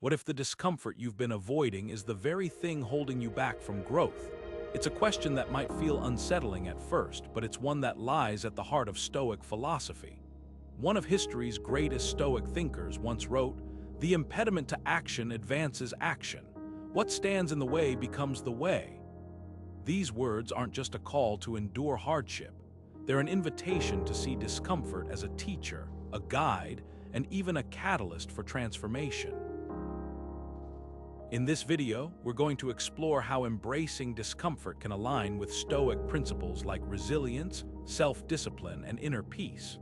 What if the discomfort you've been avoiding is the very thing holding you back from growth? It's a question that might feel unsettling at first, but it's one that lies at the heart of Stoic philosophy. One of history's greatest Stoic thinkers once wrote, "The impediment to action advances action. What stands in the way becomes the way." These words aren't just a call to endure hardship. They're an invitation to see discomfort as a teacher, a guide, and even a catalyst for transformation. In this video, we're going to explore how embracing discomfort can align with Stoic principles like resilience, self-discipline, and inner peace.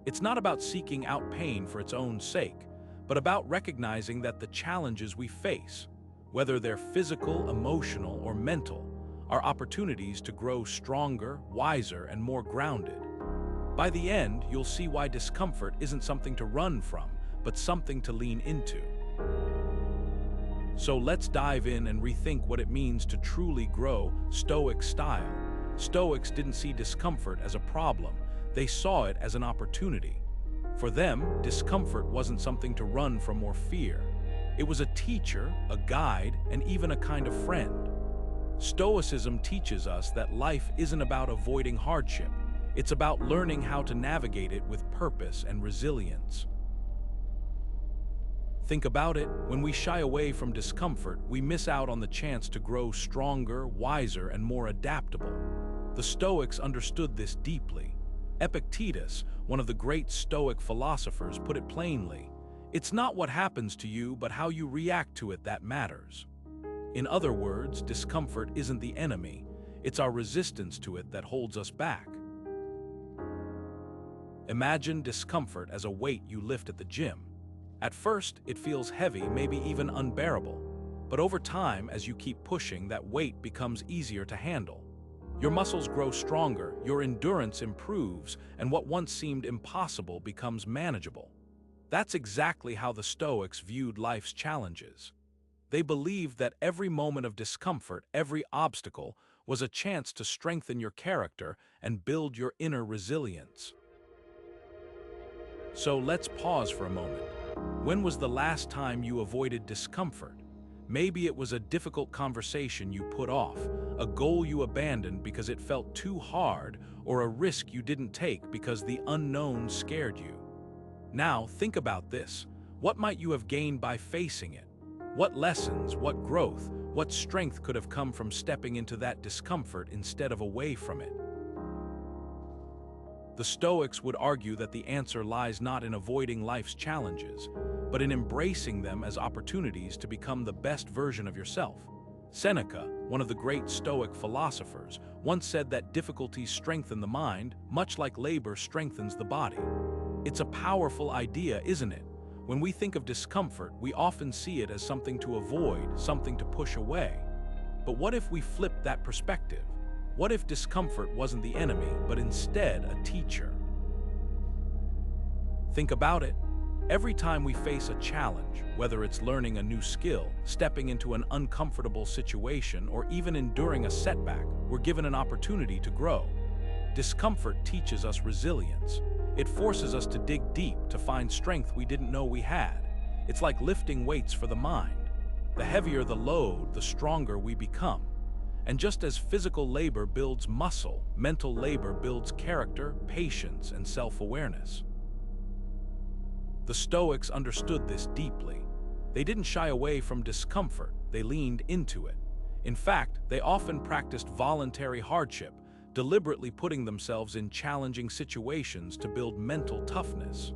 It's not about seeking out pain for its own sake, but about recognizing that the challenges we face, whether they're physical, emotional, or mental, are opportunities to grow stronger, wiser, and more grounded. By the end, you'll see why discomfort isn't something to run from, but something to lean into. So let's dive in and rethink what it means to truly grow Stoic style. Stoics didn't see discomfort as a problem, they saw it as an opportunity. For them, discomfort wasn't something to run from or fear. It was a teacher, a guide, and even a kind of friend. Stoicism teaches us that life isn't about avoiding hardship. It's about learning how to navigate it with purpose and resilience. Think about it, when we shy away from discomfort, we miss out on the chance to grow stronger, wiser, and more adaptable. The Stoics understood this deeply. Epictetus, one of the great Stoic philosophers, put it plainly, "It's not what happens to you, but how you react to it that matters." In other words, discomfort isn't the enemy, it's our resistance to it that holds us back. Imagine discomfort as a weight you lift at the gym. At first, it feels heavy, maybe even unbearable. But over time, as you keep pushing, that weight becomes easier to handle. Your muscles grow stronger, your endurance improves, and what once seemed impossible becomes manageable. That's exactly how the Stoics viewed life's challenges. They believed that every moment of discomfort, every obstacle, was a chance to strengthen your character and build your inner resilience. So let's pause for a moment. When was the last time you avoided discomfort? Maybe it was a difficult conversation you put off, a goal you abandoned because it felt too hard, or a risk you didn't take because the unknown scared you. Now, think about this. What might you have gained by facing it? What lessons, what growth, what strength could have come from stepping into that discomfort instead of away from it? The Stoics would argue that the answer lies not in avoiding life's challenges, but in embracing them as opportunities to become the best version of yourself. Seneca, one of the great Stoic philosophers, once said that difficulties strengthen the mind, much like labor strengthens the body. It's a powerful idea, isn't it? When we think of discomfort, we often see it as something to avoid, something to push away. But what if we flipped that perspective? What if discomfort wasn't the enemy, but instead a teacher? Think about it. Every time we face a challenge, whether it's learning a new skill, stepping into an uncomfortable situation, or even enduring a setback, we're given an opportunity to grow. Discomfort teaches us resilience. It forces us to dig deep to find strength we didn't know we had. It's like lifting weights for the mind. The heavier the load, the stronger we become. And just as physical labor builds muscle, mental labor builds character, patience, and self-awareness. The Stoics understood this deeply. They didn't shy away from discomfort, they leaned into it. In fact, they often practiced voluntary hardship, deliberately putting themselves in challenging situations to build mental toughness.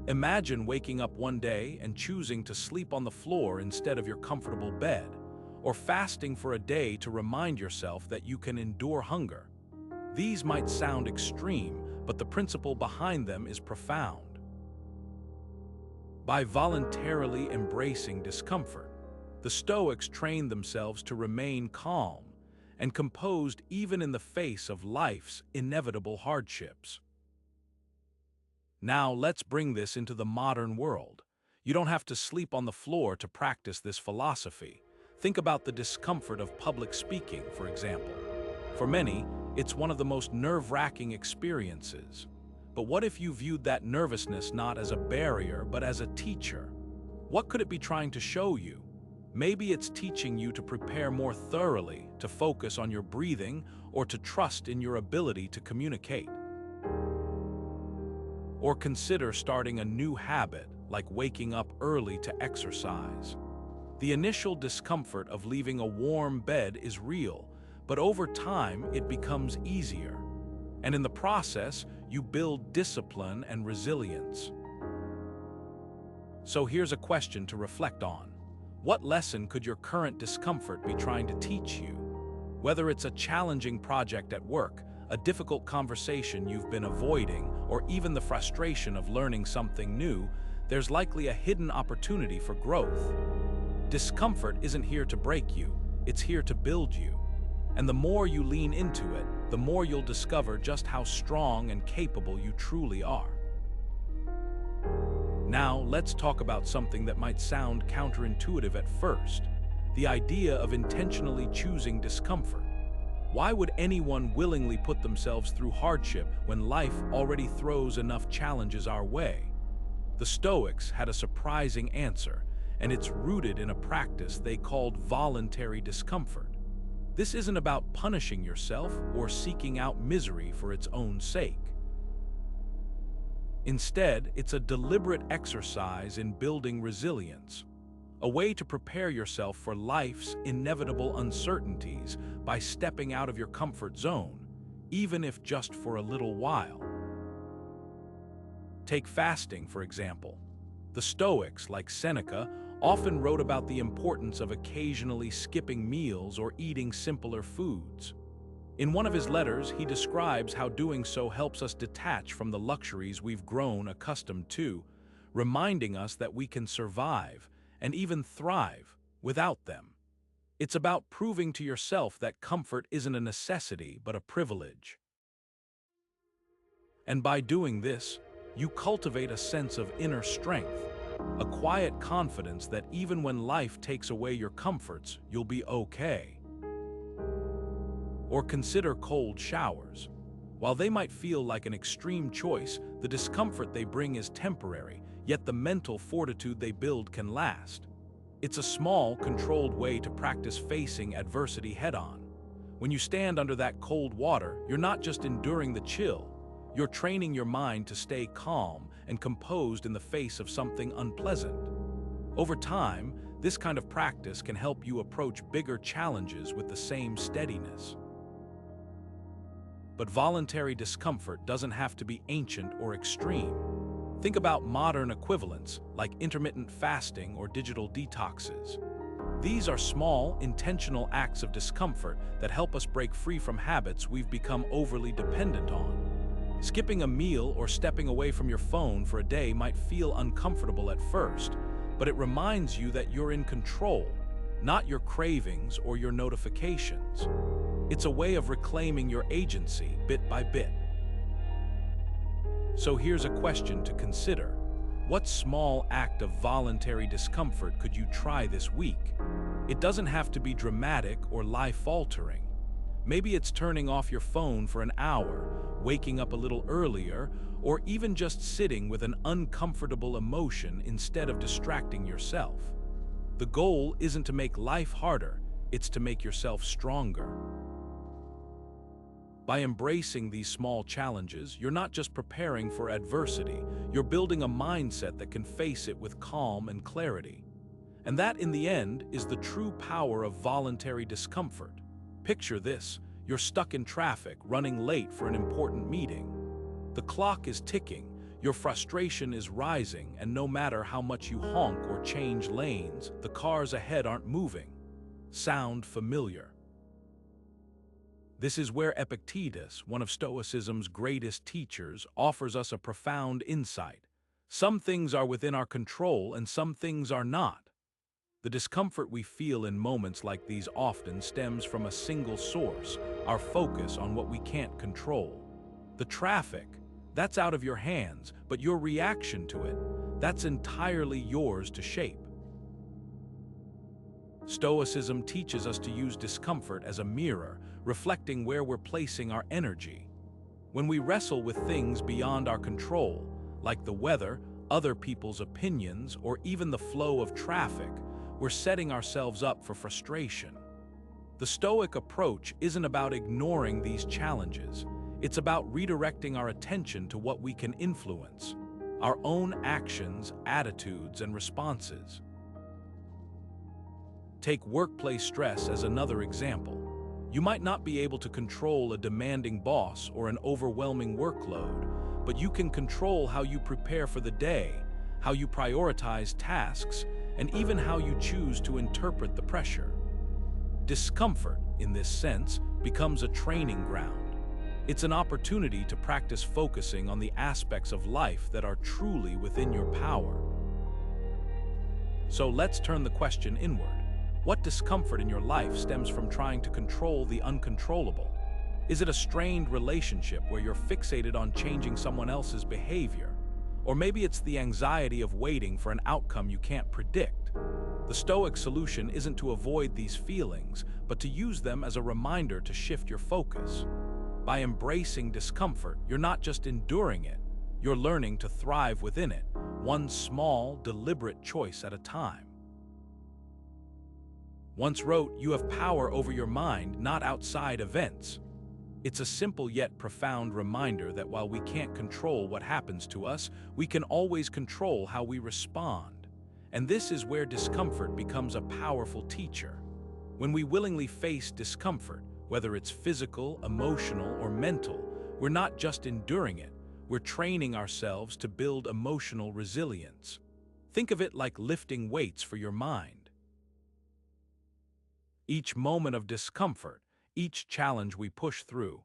Imagine waking up one day and choosing to sleep on the floor instead of your comfortable bed, or fasting for a day to remind yourself that you can endure hunger. These might sound extreme, but the principle behind them is profound. By voluntarily embracing discomfort, the Stoics trained themselves to remain calm and composed even in the face of life's inevitable hardships. Now let's bring this into the modern world. You don't have to sleep on the floor to practice this philosophy. Think about the discomfort of public speaking, for example. For many, it's one of the most nerve-wracking experiences. But what if you viewed that nervousness not as a barrier, but as a teacher? What could it be trying to show you? Maybe it's teaching you to prepare more thoroughly, to focus on your breathing, or to trust in your ability to communicate. Or consider starting a new habit, like waking up early to exercise. The initial discomfort of leaving a warm bed is real, but over time it becomes easier. And in the process, you build discipline and resilience. So here's a question to reflect on. What lesson could your current discomfort be trying to teach you? Whether it's a challenging project at work, a difficult conversation you've been avoiding, or even the frustration of learning something new, there's likely a hidden opportunity for growth. Discomfort isn't here to break you, it's here to build you. And the more you lean into it, the more you'll discover just how strong and capable you truly are. Now, let's talk about something that might sound counterintuitive at first, the idea of intentionally choosing discomfort. Why would anyone willingly put themselves through hardship when life already throws enough challenges our way? The Stoics had a surprising answer, and it's rooted in a practice they called voluntary discomfort. This isn't about punishing yourself or seeking out misery for its own sake. Instead, it's a deliberate exercise in building resilience, a way to prepare yourself for life's inevitable uncertainties by stepping out of your comfort zone, even if just for a little while. Take fasting, for example. The Stoics, like Seneca, often wrote about the importance of occasionally skipping meals or eating simpler foods. In one of his letters, he describes how doing so helps us detach from the luxuries we've grown accustomed to, reminding us that we can survive and even thrive without them. It's about proving to yourself that comfort isn't a necessity but a privilege. And by doing this, you cultivate a sense of inner strength, a quiet confidence that even when life takes away your comforts, you'll be okay. Or consider cold showers. While they might feel like an extreme choice, the discomfort they bring is temporary, yet the mental fortitude they build can last. It's a small, controlled way to practice facing adversity head-on. When you stand under that cold water, you're not just enduring the chill, you're training your mind to stay calm and composed in the face of something unpleasant. Over time, this kind of practice can help you approach bigger challenges with the same steadiness. But voluntary discomfort doesn't have to be ancient or extreme. Think about modern equivalents like intermittent fasting or digital detoxes. These are small, intentional acts of discomfort that help us break free from habits we've become overly dependent on. Skipping a meal or stepping away from your phone for a day might feel uncomfortable at first, but it reminds you that you're in control, not your cravings or your notifications. It's a way of reclaiming your agency bit by bit. So here's a question to consider. What small act of voluntary discomfort could you try this week? It doesn't have to be dramatic or life-altering. Maybe it's turning off your phone for an hour, waking up a little earlier, or even just sitting with an uncomfortable emotion instead of distracting yourself. The goal isn't to make life harder, it's to make yourself stronger. By embracing these small challenges, you're not just preparing for adversity, you're building a mindset that can face it with calm and clarity. And that, in the end, is the true power of voluntary discomfort. Picture this: you're stuck in traffic, running late for an important meeting. The clock is ticking, your frustration is rising, and no matter how much you honk or change lanes, the cars ahead aren't moving. Sound familiar? This is where Epictetus, one of Stoicism's greatest teachers, offers us a profound insight. Some things are within our control and some things are not. The discomfort we feel in moments like these often stems from a single source, our focus on what we can't control. The traffic, that's out of your hands, but your reaction to it, that's entirely yours to shape. Stoicism teaches us to use discomfort as a mirror, reflecting where we're placing our energy. When we wrestle with things beyond our control, like the weather, other people's opinions, or even the flow of traffic, we're setting ourselves up for frustration. The Stoic approach isn't about ignoring these challenges. It's about redirecting our attention to what we can influence, our own actions, attitudes, and responses. Take workplace stress as another example. You might not be able to control a demanding boss or an overwhelming workload, but you can control how you prepare for the day, how you prioritize tasks, and even how you choose to interpret the pressure. Discomfort, in this sense, becomes a training ground. It's an opportunity to practice focusing on the aspects of life that are truly within your power. So let's turn the question inward. What discomfort in your life stems from trying to control the uncontrollable? Is it a strained relationship where you're fixated on changing someone else's behavior? Or maybe it's the anxiety of waiting for an outcome you can't predict. The Stoic solution isn't to avoid these feelings, but to use them as a reminder to shift your focus. By embracing discomfort, you're not just enduring it, you're learning to thrive within it, one small, deliberate choice at a time. Once wrote, "You have power over your mind, not outside events." It's a simple yet profound reminder that while we can't control what happens to us, we can always control how we respond. And this is where discomfort becomes a powerful teacher. When we willingly face discomfort, whether it's physical, emotional, or mental, we're not just enduring it, we're training ourselves to build emotional resilience. Think of it like lifting weights for your mind. Each moment of discomfort, each challenge we push through,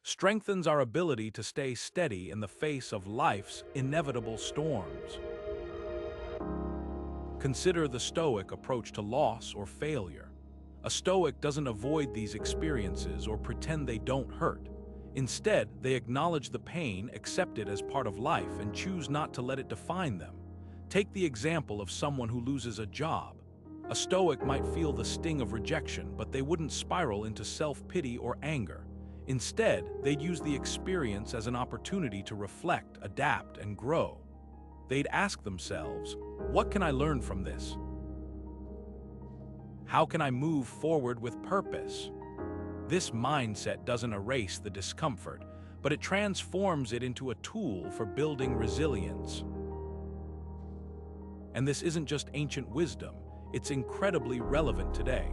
strengthens our ability to stay steady in the face of life's inevitable storms. Consider the Stoic approach to loss or failure. A Stoic doesn't avoid these experiences or pretend they don't hurt. Instead, they acknowledge the pain, accept it as part of life, and choose not to let it define them. Take the example of someone who loses a job. A Stoic might feel the sting of rejection, but they wouldn't spiral into self-pity or anger. Instead, they'd use the experience as an opportunity to reflect, adapt, and grow. They'd ask themselves, what can I learn from this? How can I move forward with purpose? This mindset doesn't erase the discomfort, but it transforms it into a tool for building resilience. And this isn't just ancient wisdom. It's incredibly relevant today.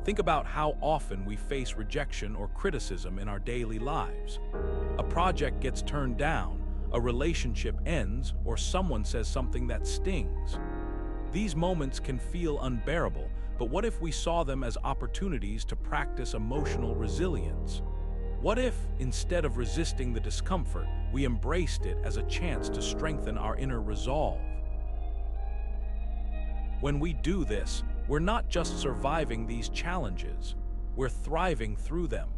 Think about how often we face rejection or criticism in our daily lives. A project gets turned down, a relationship ends, or someone says something that stings. These moments can feel unbearable, but what if we saw them as opportunities to practice emotional resilience? What if, instead of resisting the discomfort, we embraced it as a chance to strengthen our inner resolve? When we do this, we're not just surviving these challenges, we're thriving through them.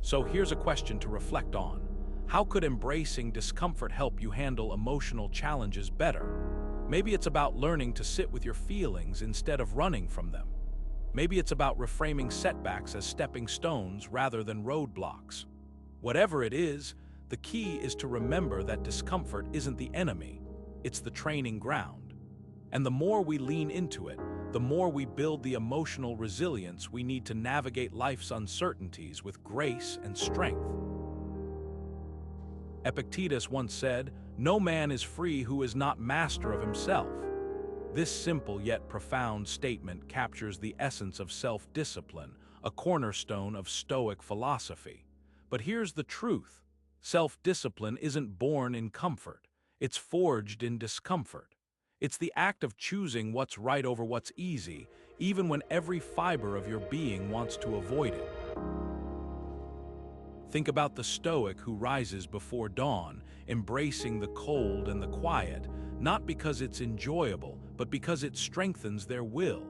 So here's a question to reflect on. How could embracing discomfort help you handle emotional challenges better? Maybe it's about learning to sit with your feelings instead of running from them. Maybe it's about reframing setbacks as stepping stones rather than roadblocks. Whatever it is, the key is to remember that discomfort isn't the enemy, it's the training ground. And the more we lean into it, the more we build the emotional resilience we need to navigate life's uncertainties with grace and strength. Epictetus once said, "No man is free who is not master of himself." This simple yet profound statement captures the essence of self-discipline, a cornerstone of Stoic philosophy. But here's the truth. Self-discipline isn't born in comfort. It's forged in discomfort. It's the act of choosing what's right over what's easy, even when every fiber of your being wants to avoid it. Think about the Stoic who rises before dawn, embracing the cold and the quiet, not because it's enjoyable, but because it strengthens their will.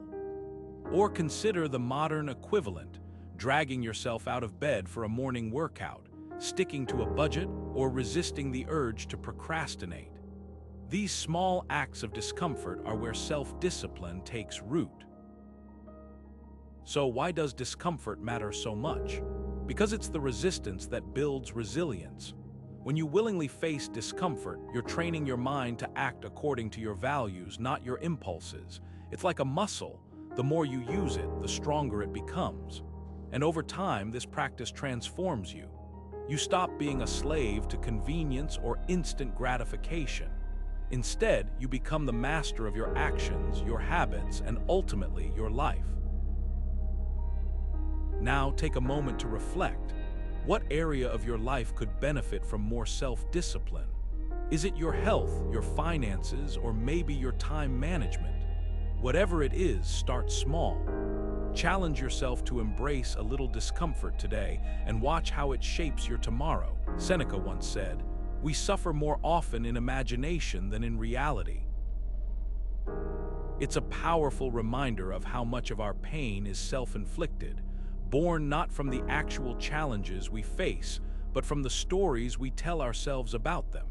Or consider the modern equivalent, dragging yourself out of bed for a morning workout, sticking to a budget, or resisting the urge to procrastinate. These small acts of discomfort are where self-discipline takes root. So why does discomfort matter so much? Because it's the resistance that builds resilience. When you willingly face discomfort, you're training your mind to act according to your values, not your impulses. It's like a muscle. The more you use it, the stronger it becomes. And over time, this practice transforms you. You stop being a slave to convenience or instant gratification. Instead, you become the master of your actions, your habits, and ultimately your life. Now take a moment to reflect. What area of your life could benefit from more self-discipline? Is it your health, your finances, or maybe your time management? Whatever it is, start small. Challenge yourself to embrace a little discomfort today and watch how it shapes your tomorrow. Seneca once said, "We suffer more often in imagination than in reality." It's a powerful reminder of how much of our pain is self-inflicted, born not from the actual challenges we face, but from the stories we tell ourselves about them.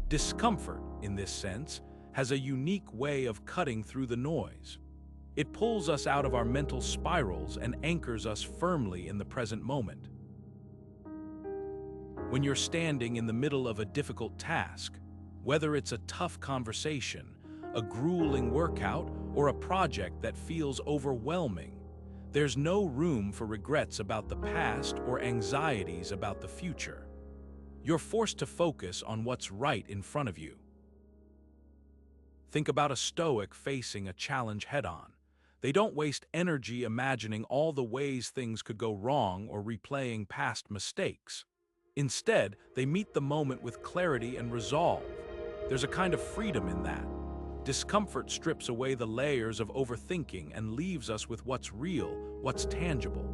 Discomfort, in this sense, has a unique way of cutting through the noise. It pulls us out of our mental spirals and anchors us firmly in the present moment. When you're standing in the middle of a difficult task, whether it's a tough conversation, a grueling workout, or a project that feels overwhelming, there's no room for regrets about the past or anxieties about the future. You're forced to focus on what's right in front of you. Think about a Stoic facing a challenge head-on. They don't waste energy imagining all the ways things could go wrong or replaying past mistakes. Instead, they meet the moment with clarity and resolve. There's a kind of freedom in that. Discomfort strips away the layers of overthinking and leaves us with what's real, what's tangible.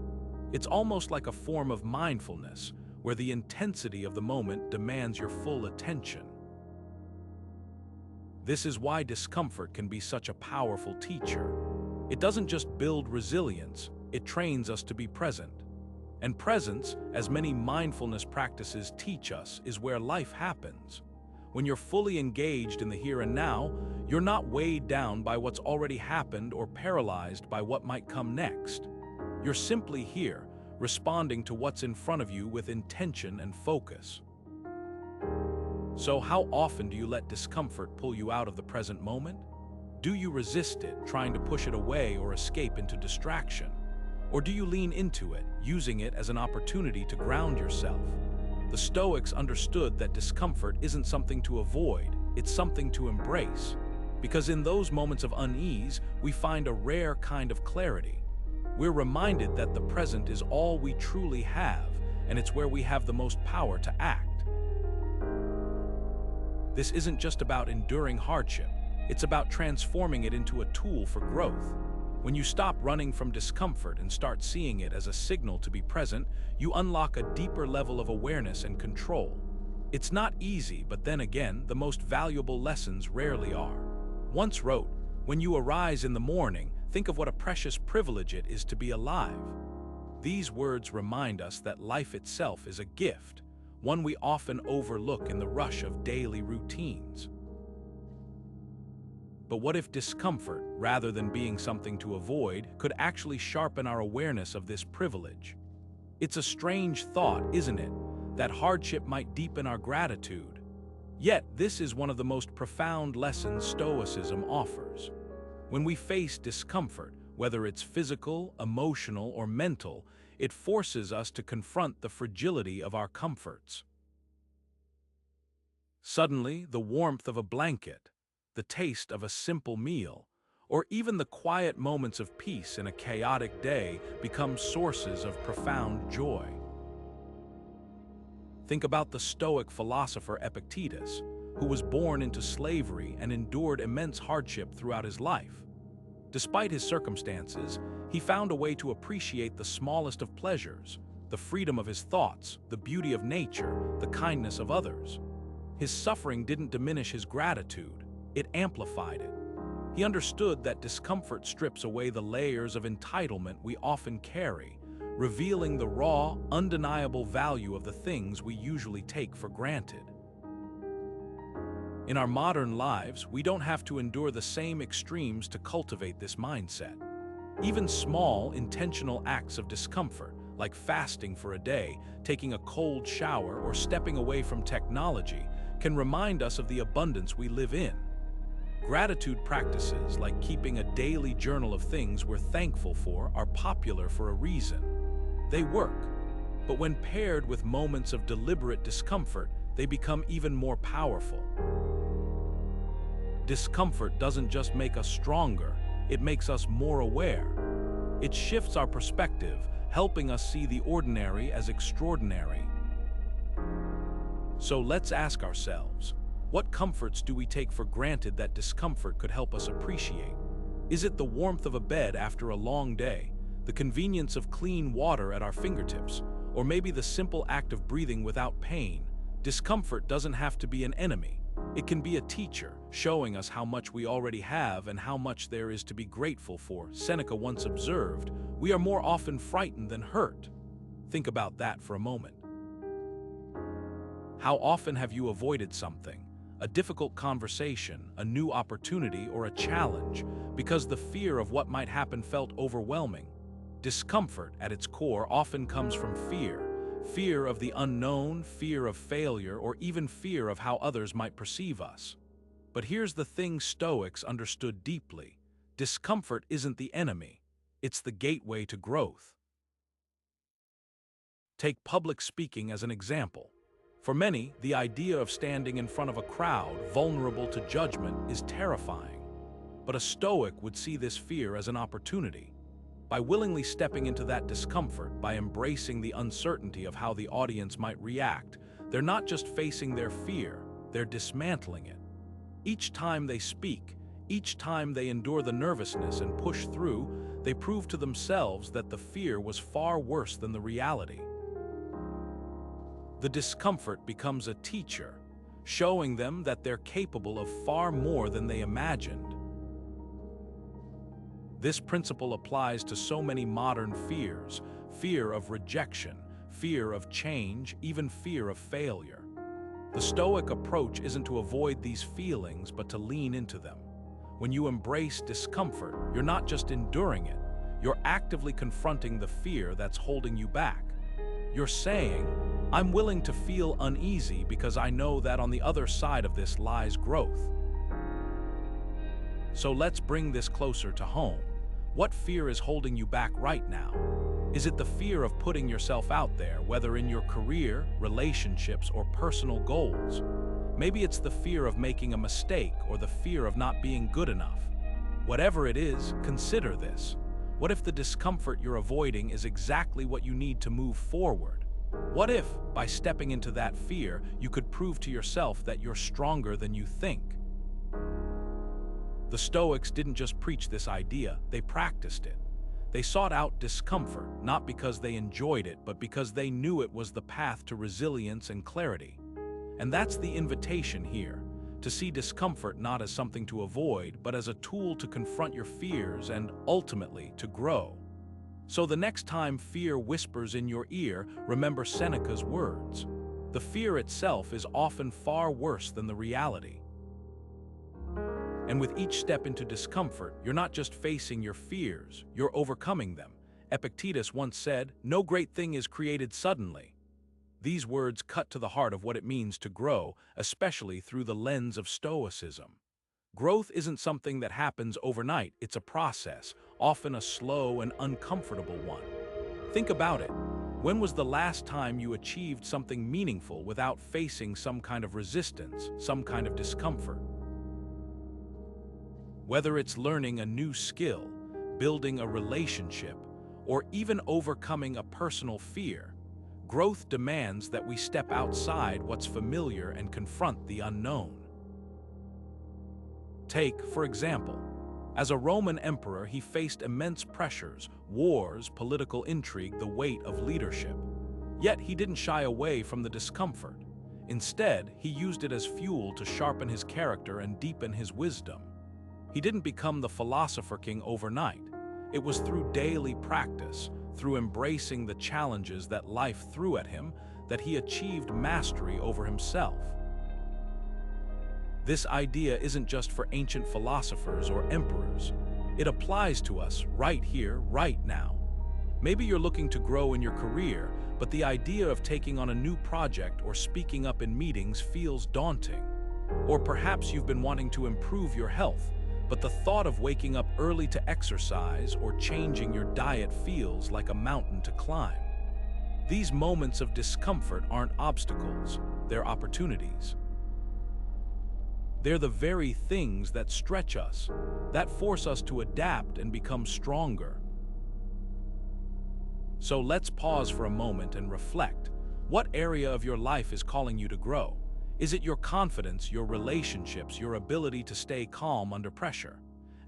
It's almost like a form of mindfulness, where the intensity of the moment demands your full attention. This is why discomfort can be such a powerful teacher. It doesn't just build resilience, it trains us to be present. And presence, as many mindfulness practices teach us, is where life happens. When you're fully engaged in the here and now, you're not weighed down by what's already happened or paralyzed by what might come next. You're simply here, responding to what's in front of you with intention and focus. So how often do you let discomfort pull you out of the present moment? Do you resist it, trying to push it away or escape into distraction? Or do you lean into it, using it as an opportunity to ground yourself? The Stoics understood that discomfort isn't something to avoid, it's something to embrace. Because in those moments of unease, we find a rare kind of clarity. We're reminded that the present is all we truly have, and it's where we have the most power to act. This isn't just about enduring hardship, it's about transforming it into a tool for growth. When you stop running from discomfort and start seeing it as a signal to be present, you unlock a deeper level of awareness and control. It's not easy, but then again, the most valuable lessons rarely are. Once wrote, "When you arise in the morning, think of what a precious privilege it is to be alive." These words remind us that life itself is a gift, one we often overlook in the rush of daily routines. But what if discomfort, rather than being something to avoid, could actually sharpen our awareness of this privilege? It's a strange thought, isn't it, that hardship might deepen our gratitude. Yet, this is one of the most profound lessons Stoicism offers. When we face discomfort, whether it's physical, emotional, or mental, it forces us to confront the fragility of our comforts. Suddenly, the warmth of a blanket, the taste of a simple meal, or even the quiet moments of peace in a chaotic day become sources of profound joy. Think about the Stoic philosopher Epictetus, who was born into slavery and endured immense hardship throughout his life. Despite his circumstances, he found a way to appreciate the smallest of pleasures, the freedom of his thoughts, the beauty of nature, the kindness of others. His suffering didn't diminish his gratitude, it amplified it. He understood that discomfort strips away the layers of entitlement we often carry, revealing the raw, undeniable value of the things we usually take for granted. In our modern lives, we don't have to endure the same extremes to cultivate this mindset. Even small, intentional acts of discomfort, like fasting for a day, taking a cold shower, or stepping away from technology, can remind us of the abundance we live in. Gratitude practices, like keeping a daily journal of things we're thankful for, are popular for a reason. They work, but when paired with moments of deliberate discomfort, they become even more powerful. Discomfort doesn't just make us stronger, it makes us more aware. It shifts our perspective, helping us see the ordinary as extraordinary. So let's ask ourselves, what comforts do we take for granted that discomfort could help us appreciate? Is it the warmth of a bed after a long day, the convenience of clean water at our fingertips, or maybe the simple act of breathing without pain? Discomfort doesn't have to be an enemy. It can be a teacher, showing us how much we already have and how much there is to be grateful for. Seneca once observed, "We are more often frightened than hurt." Think about that for a moment. How often have you avoided something, a difficult conversation, a new opportunity, or a challenge, because the fear of what might happen felt overwhelming? Discomfort, at its core, often comes from fear. Fear of the unknown, fear of failure, or even fear of how others might perceive us. But here's the thing Stoics understood deeply. Discomfort isn't the enemy. It's the gateway to growth. Take public speaking as an example. For many, the idea of standing in front of a crowd, vulnerable to judgment, is terrifying. But a Stoic would see this fear as an opportunity. By willingly stepping into that discomfort, by embracing the uncertainty of how the audience might react, they're not just facing their fear, they're dismantling it. Each time they speak, each time they endure the nervousness and push through, they prove to themselves that the fear was far worse than the reality. The discomfort becomes a teacher, showing them that they're capable of far more than they imagined. This principle applies to so many modern fears: fear of rejection, fear of change, even fear of failure. The Stoic approach isn't to avoid these feelings, but to lean into them. When you embrace discomfort, you're not just enduring it, you're actively confronting the fear that's holding you back. You're saying, "I'm willing to feel uneasy because I know that on the other side of this lies growth." So let's bring this closer to home. What fear is holding you back right now? Is it the fear of putting yourself out there, whether in your career, relationships, or personal goals? Maybe it's the fear of making a mistake or the fear of not being good enough. Whatever it is, consider this. What if the discomfort you're avoiding is exactly what you need to move forward? What if, by stepping into that fear, you could prove to yourself that you're stronger than you think? The Stoics didn't just preach this idea, they practiced it. They sought out discomfort, not because they enjoyed it, but because they knew it was the path to resilience and clarity. And that's the invitation here, to see discomfort not as something to avoid, but as a tool to confront your fears and, ultimately, to grow. So the next time fear whispers in your ear, remember Seneca's words. The fear itself is often far worse than the reality. And with each step into discomfort, you're not just facing your fears, you're overcoming them. Epictetus once said, "No great thing is created suddenly." These words cut to the heart of what it means to grow, especially through the lens of Stoicism. Growth isn't something that happens overnight, it's a process, often a slow and uncomfortable one. Think about it. When was the last time you achieved something meaningful without facing some kind of resistance, some kind of discomfort? Whether it's learning a new skill, building a relationship, or even overcoming a personal fear, growth demands that we step outside what's familiar and confront the unknown. Take, for example, as a Roman emperor, he faced immense pressures, wars, political intrigue, the weight of leadership. Yet he didn't shy away from the discomfort. Instead, he used it as fuel to sharpen his character and deepen his wisdom. He didn't become the philosopher king overnight. It was through daily practice, through embracing the challenges that life threw at him, that he achieved mastery over himself. This idea isn't just for ancient philosophers or emperors. It applies to us right here, right now. Maybe you're looking to grow in your career, but the idea of taking on a new project or speaking up in meetings feels daunting. Or perhaps you've been wanting to improve your health, but the thought of waking up early to exercise or changing your diet feels like a mountain to climb. These moments of discomfort aren't obstacles, they're opportunities. They're the very things that stretch us, that force us to adapt and become stronger. So let's pause for a moment and reflect. What area of your life is calling you to grow? Is it your confidence, your relationships, your ability to stay calm under pressure?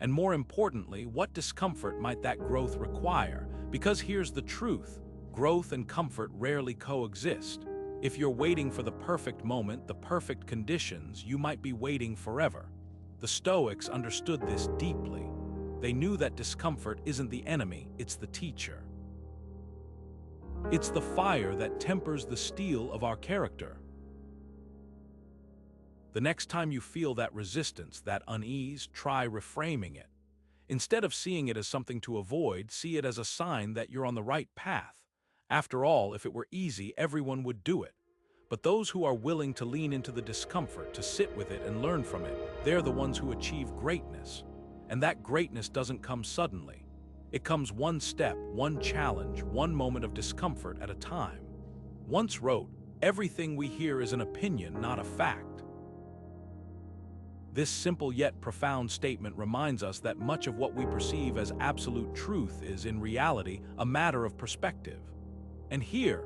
And more importantly, what discomfort might that growth require? Because here's the truth, growth and comfort rarely coexist. If you're waiting for the perfect moment, the perfect conditions, you might be waiting forever. The Stoics understood this deeply. They knew that discomfort isn't the enemy, it's the teacher. It's the fire that tempers the steel of our character. The next time you feel that resistance, that unease, try reframing it. Instead of seeing it as something to avoid, see it as a sign that you're on the right path. After all, if it were easy, everyone would do it. But those who are willing to lean into the discomfort, to sit with it and learn from it, they're the ones who achieve greatness. And that greatness doesn't come suddenly. It comes one step, one challenge, one moment of discomfort at a time. Once wrote, "Everything we hear is an opinion, not a fact." This simple yet profound statement reminds us that much of what we perceive as absolute truth is, in reality, a matter of perspective. And here,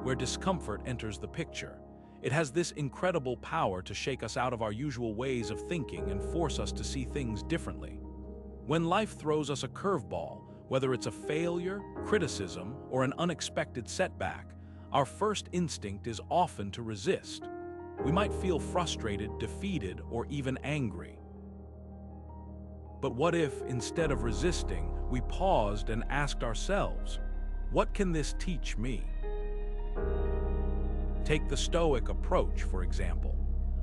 where discomfort enters the picture, it has this incredible power to shake us out of our usual ways of thinking and force us to see things differently. When life throws us a curveball, whether it's a failure, criticism, or an unexpected setback, our first instinct is often to resist. We might feel frustrated, defeated, or even angry. But what if, instead of resisting, we paused and asked ourselves, what can this teach me? Take the Stoic approach, for example.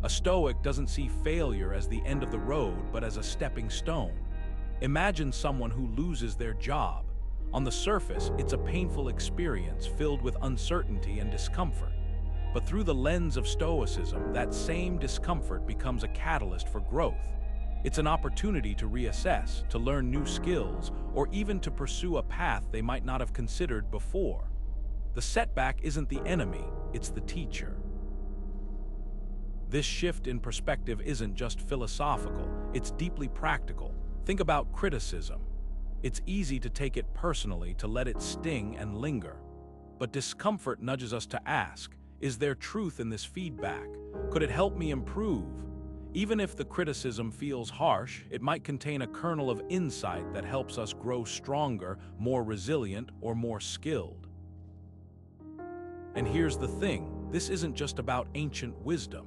A Stoic doesn't see failure as the end of the road, but as a stepping stone. Imagine someone who loses their job. On the surface, it's a painful experience filled with uncertainty and discomfort. But through the lens of Stoicism, that same discomfort becomes a catalyst for growth. It's an opportunity to reassess, to learn new skills, or even to pursue a path they might not have considered before. The setback isn't the enemy, it's the teacher. This shift in perspective isn't just philosophical, it's deeply practical. Think about criticism. It's easy to take it personally, to let it sting and linger. But discomfort nudges us to ask, is there truth in this feedback? Could it help me improve? Even if the criticism feels harsh, it might contain a kernel of insight that helps us grow stronger, more resilient, or more skilled. And here's the thing, this isn't just about ancient wisdom.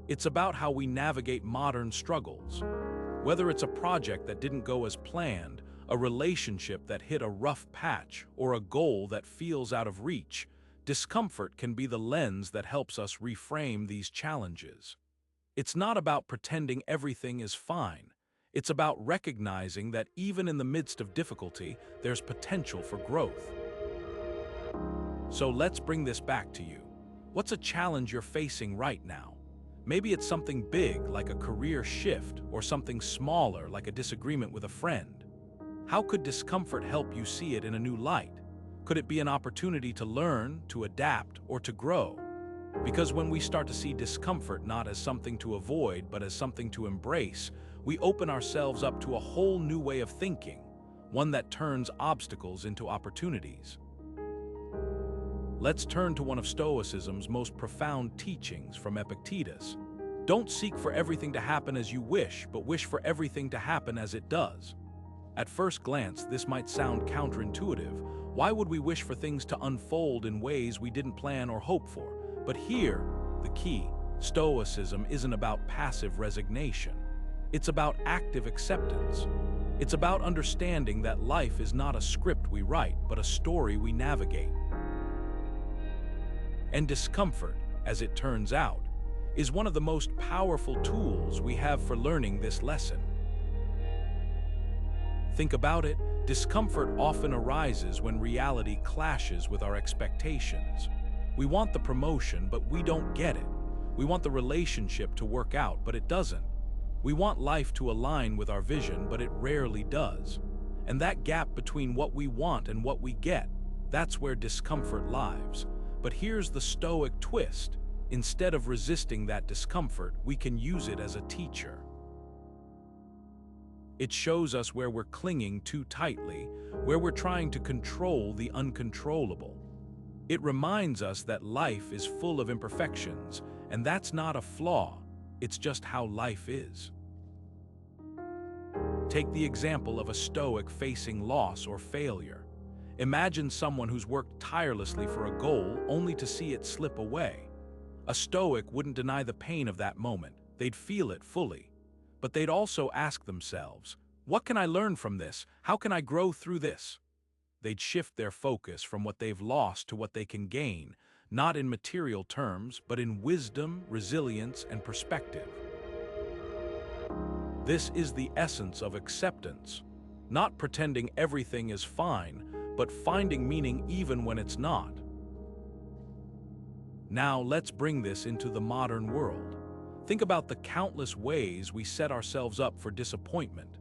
It's about how we navigate modern struggles. Whether it's a project that didn't go as planned, a relationship that hit a rough patch, or a goal that feels out of reach, discomfort can be the lens that helps us reframe these challenges. It's not about pretending everything is fine. It's about recognizing that even in the midst of difficulty, there's potential for growth. So let's bring this back to you. What's a challenge you're facing right now? Maybe it's something big, like a career shift, or something smaller, like a disagreement with a friend. How could discomfort help you see it in a new light? Could it be an opportunity to learn, to adapt, or to grow? Because when we start to see discomfort not as something to avoid, but as something to embrace, we open ourselves up to a whole new way of thinking, one that turns obstacles into opportunities. Let's turn to one of Stoicism's most profound teachings from Epictetus. Don't seek for everything to happen as you wish, but wish for everything to happen as it does. At first glance, this might sound counterintuitive. Why would we wish for things to unfold in ways we didn't plan or hope for? But here, the key, Stoicism isn't about passive resignation. It's about active acceptance. It's about understanding that life is not a script we write, but a story we navigate. And discomfort, as it turns out, is one of the most powerful tools we have for learning this lesson. Think about it, discomfort often arises when reality clashes with our expectations. We want the promotion, but we don't get it. We want the relationship to work out, but it doesn't. We want life to align with our vision, but it rarely does. And that gap between what we want and what we get, that's where discomfort lies. But here's the Stoic twist. Instead of resisting that discomfort, we can use it as a teacher. It shows us where we're clinging too tightly, where we're trying to control the uncontrollable. It reminds us that life is full of imperfections, and that's not a flaw, it's just how life is. Take the example of a Stoic facing loss or failure. Imagine someone who's worked tirelessly for a goal only to see it slip away. A Stoic wouldn't deny the pain of that moment, they'd feel it fully. But they'd also ask themselves, what can I learn from this? How can I grow through this? They'd shift their focus from what they've lost to what they can gain, not in material terms, but in wisdom, resilience, and perspective. This is the essence of acceptance, not pretending everything is fine, but finding meaning even when it's not. Now let's bring this into the modern world. Think about the countless ways we set ourselves up for disappointment.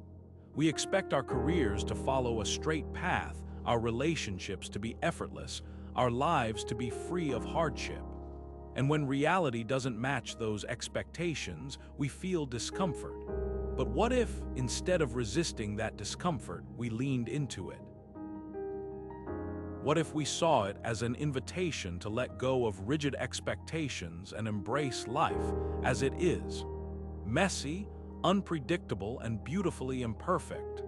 We expect our careers to follow a straight path, our relationships to be effortless, our lives to be free of hardship. And when reality doesn't match those expectations, we feel discomfort. But what if, instead of resisting that discomfort, we leaned into it? What if we saw it as an invitation to let go of rigid expectations and embrace life as it is? Messy, unpredictable, and beautifully imperfect.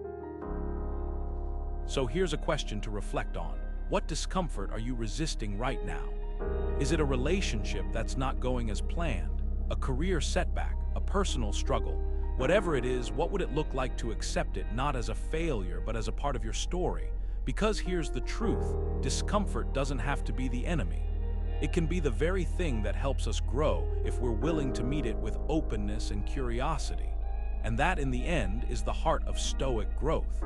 So here's a question to reflect on. What discomfort are you resisting right now? Is it a relationship that's not going as planned? A career setback? A personal struggle? Whatever it is, what would it look like to accept it not as a failure but as a part of your story? Because here's the truth, discomfort doesn't have to be the enemy. It can be the very thing that helps us grow if we're willing to meet it with openness and curiosity. And that, in the end, is the heart of Stoic growth.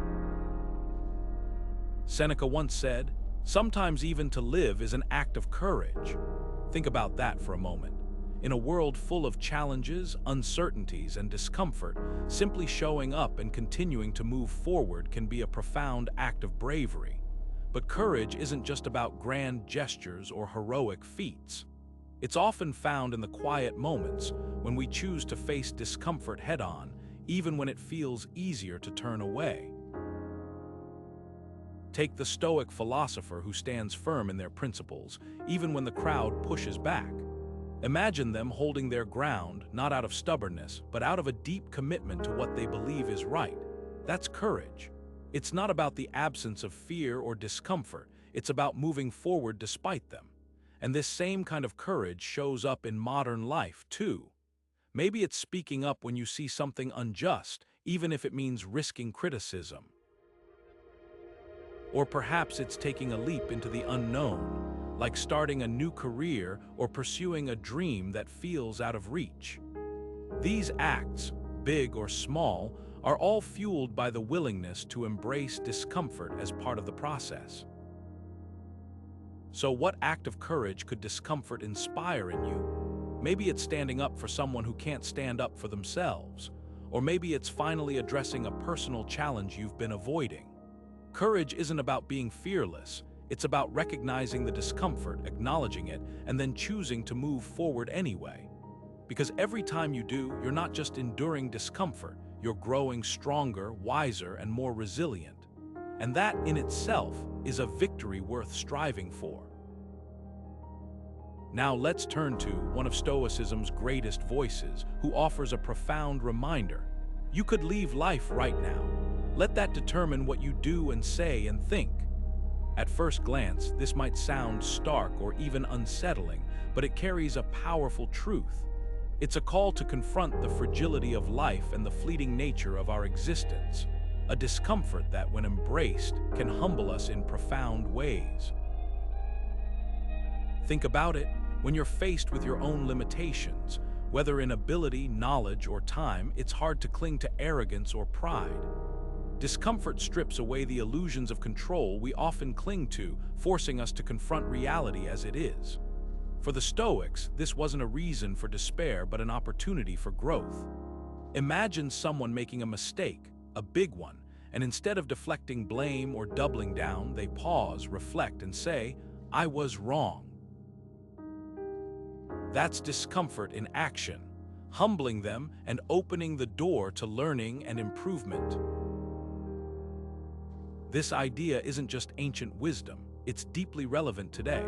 Seneca once said, "Sometimes even to live is an act of courage." Think about that for a moment. In a world full of challenges, uncertainties, and discomfort, simply showing up and continuing to move forward can be a profound act of bravery. But courage isn't just about grand gestures or heroic feats. It's often found in the quiet moments when we choose to face discomfort head-on, even when it feels easier to turn away. Take the Stoic philosopher who stands firm in their principles, even when the crowd pushes back. Imagine them holding their ground, not out of stubbornness, but out of a deep commitment to what they believe is right. That's courage. It's not about the absence of fear or discomfort, it's about moving forward despite them. And this same kind of courage shows up in modern life, too. Maybe it's speaking up when you see something unjust, even if it means risking criticism. Or perhaps it's taking a leap into the unknown, like starting a new career or pursuing a dream that feels out of reach. These acts, big or small, are all fueled by the willingness to embrace discomfort as part of the process. So what act of courage could discomfort inspire in you? Maybe it's standing up for someone who can't stand up for themselves, or maybe it's finally addressing a personal challenge you've been avoiding. Courage isn't about being fearless. It's about recognizing the discomfort, acknowledging it, and then choosing to move forward anyway. Because every time you do, you're not just enduring discomfort, you're growing stronger, wiser, and more resilient. And that in itself is a victory worth striving for. Now let's turn to one of Stoicism's greatest voices, who offers a profound reminder. You could leave life right now. Let that determine what you do and say and think. At first glance, this might sound stark or even unsettling, but it carries a powerful truth. It's a call to confront the fragility of life and the fleeting nature of our existence, a discomfort that, when embraced, can humble us in profound ways. Think about it. When you're faced with your own limitations, whether in ability, knowledge, or time, it's hard to cling to arrogance or pride. Discomfort strips away the illusions of control we often cling to, forcing us to confront reality as it is. For the Stoics, this wasn't a reason for despair but an opportunity for growth. Imagine someone making a mistake, a big one, and instead of deflecting blame or doubling down, they pause, reflect, and say, "I was wrong." That's discomfort in action, humbling them and opening the door to learning and improvement. This idea isn't just ancient wisdom, it's deeply relevant today.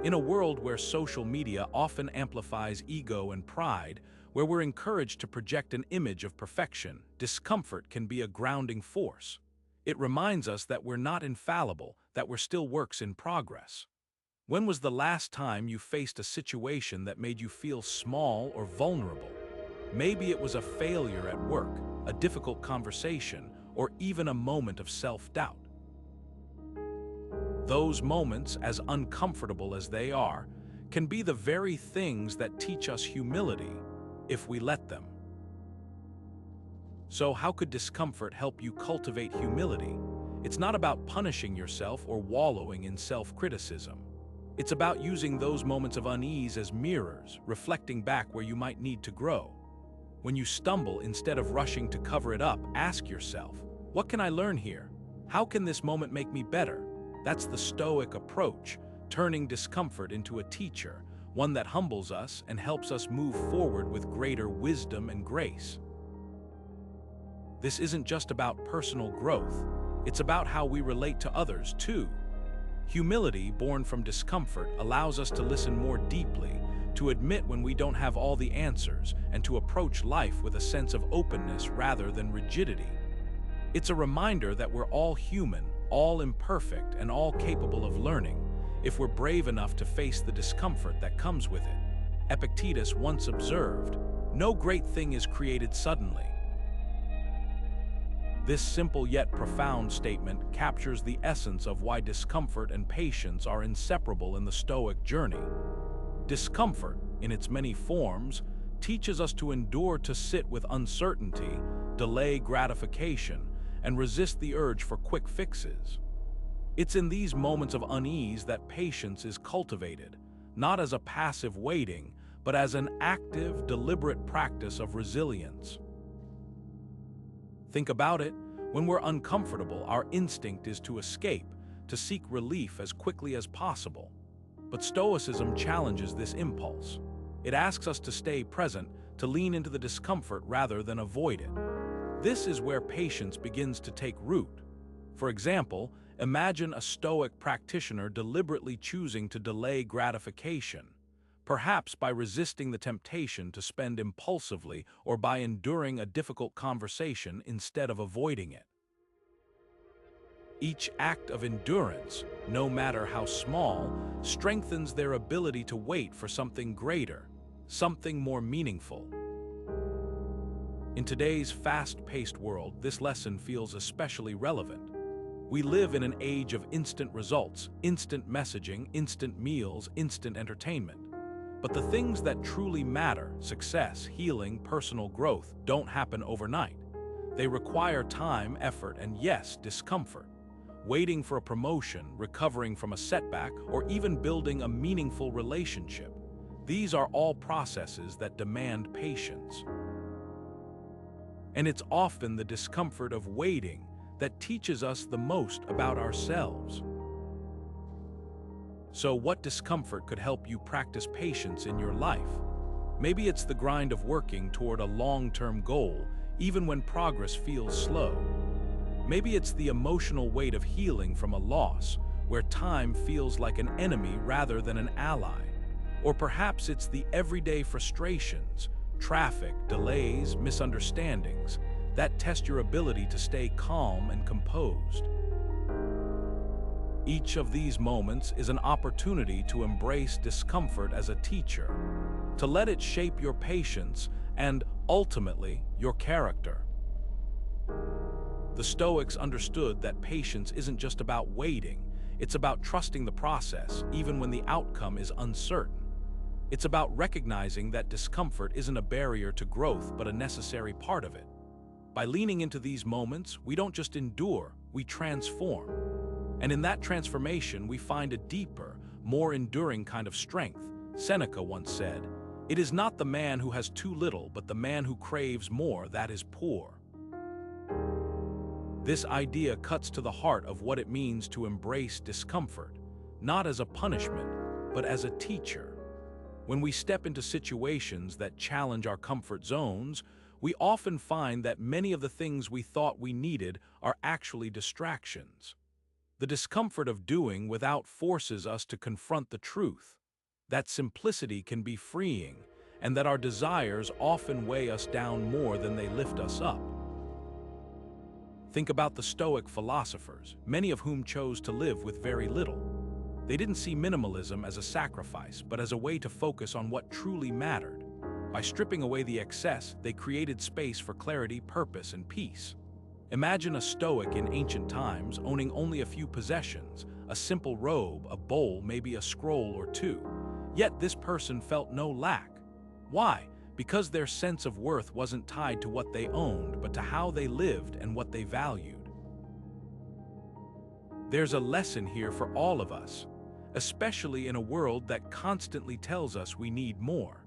In a world where social media often amplifies ego and pride, where we're encouraged to project an image of perfection, discomfort can be a grounding force. It reminds us that we're not infallible, that we're still works in progress. When was the last time you faced a situation that made you feel small or vulnerable? Maybe it was a failure at work, a difficult conversation, or even a moment of self-doubt. Those moments, as uncomfortable as they are, can be the very things that teach us humility, if we let them. So how could discomfort help you cultivate humility? It's not about punishing yourself or wallowing in self-criticism. It's about using those moments of unease as mirrors, reflecting back where you might need to grow. When you stumble, instead of rushing to cover it up, ask yourself, what can I learn here? How can this moment make me better? That's the Stoic approach, turning discomfort into a teacher, one that humbles us and helps us move forward with greater wisdom and grace. This isn't just about personal growth, it's about how we relate to others too. Humility, born from discomfort, allows us to listen more deeply, to admit when we don't have all the answers, and to approach life with a sense of openness rather than rigidity. It's a reminder that we're all human, all imperfect, and all capable of learning, if we're brave enough to face the discomfort that comes with it. Epictetus once observed, "No great thing is created suddenly." This simple yet profound statement captures the essence of why discomfort and patience are inseparable in the Stoic journey. Discomfort, in its many forms, teaches us to endure, to sit with uncertainty, delay gratification, and resist the urge for quick fixes. It's in these moments of unease that patience is cultivated, not as a passive waiting, but as an active, deliberate practice of resilience. Think about it. When we're uncomfortable, our instinct is to escape, to seek relief as quickly as possible. But Stoicism challenges this impulse. It asks us to stay present, to lean into the discomfort rather than avoid it. This is where patience begins to take root. For example, imagine a Stoic practitioner deliberately choosing to delay gratification, perhaps by resisting the temptation to spend impulsively or by enduring a difficult conversation instead of avoiding it. Each act of endurance, no matter how small, strengthens their ability to wait for something greater, something more meaningful. In today's fast-paced world, this lesson feels especially relevant. We live in an age of instant results, instant messaging, instant meals, instant entertainment. But the things that truly matter, success, healing, personal growth, don't happen overnight. They require time, effort, and yes, discomfort. Waiting for a promotion, recovering from a setback, or even building a meaningful relationship. These are all processes that demand patience. And it's often the discomfort of waiting that teaches us the most about ourselves. So what discomfort could help you practice patience in your life? Maybe it's the grind of working toward a long-term goal, even when progress feels slow. Maybe it's the emotional weight of healing from a loss, where time feels like an enemy rather than an ally. Or perhaps it's the everyday frustrations, traffic, delays, misunderstandings, that test your ability to stay calm and composed. Each of these moments is an opportunity to embrace discomfort as a teacher, to let it shape your patience and, ultimately, your character. The Stoics understood that patience isn't just about waiting, it's about trusting the process, even when the outcome is uncertain. It's about recognizing that discomfort isn't a barrier to growth, but a necessary part of it. By leaning into these moments, we don't just endure, we transform. And in that transformation, we find a deeper, more enduring kind of strength. Seneca once said, "It is not the man who has too little, but the man who craves more that is poor." This idea cuts to the heart of what it means to embrace discomfort, not as a punishment, but as a teacher. When we step into situations that challenge our comfort zones, we often find that many of the things we thought we needed are actually distractions. The discomfort of doing without forces us to confront the truth, that simplicity can be freeing, and that our desires often weigh us down more than they lift us up. Think about the Stoic philosophers, many of whom chose to live with very little. They didn't see minimalism as a sacrifice, but as a way to focus on what truly mattered. By stripping away the excess, they created space for clarity, purpose, and peace. Imagine a Stoic in ancient times owning only a few possessions, a simple robe, a bowl, maybe a scroll or two. Yet this person felt no lack. Why? Because their sense of worth wasn't tied to what they owned, but to how they lived and what they valued. There's a lesson here for all of us, especially in a world that constantly tells us we need more.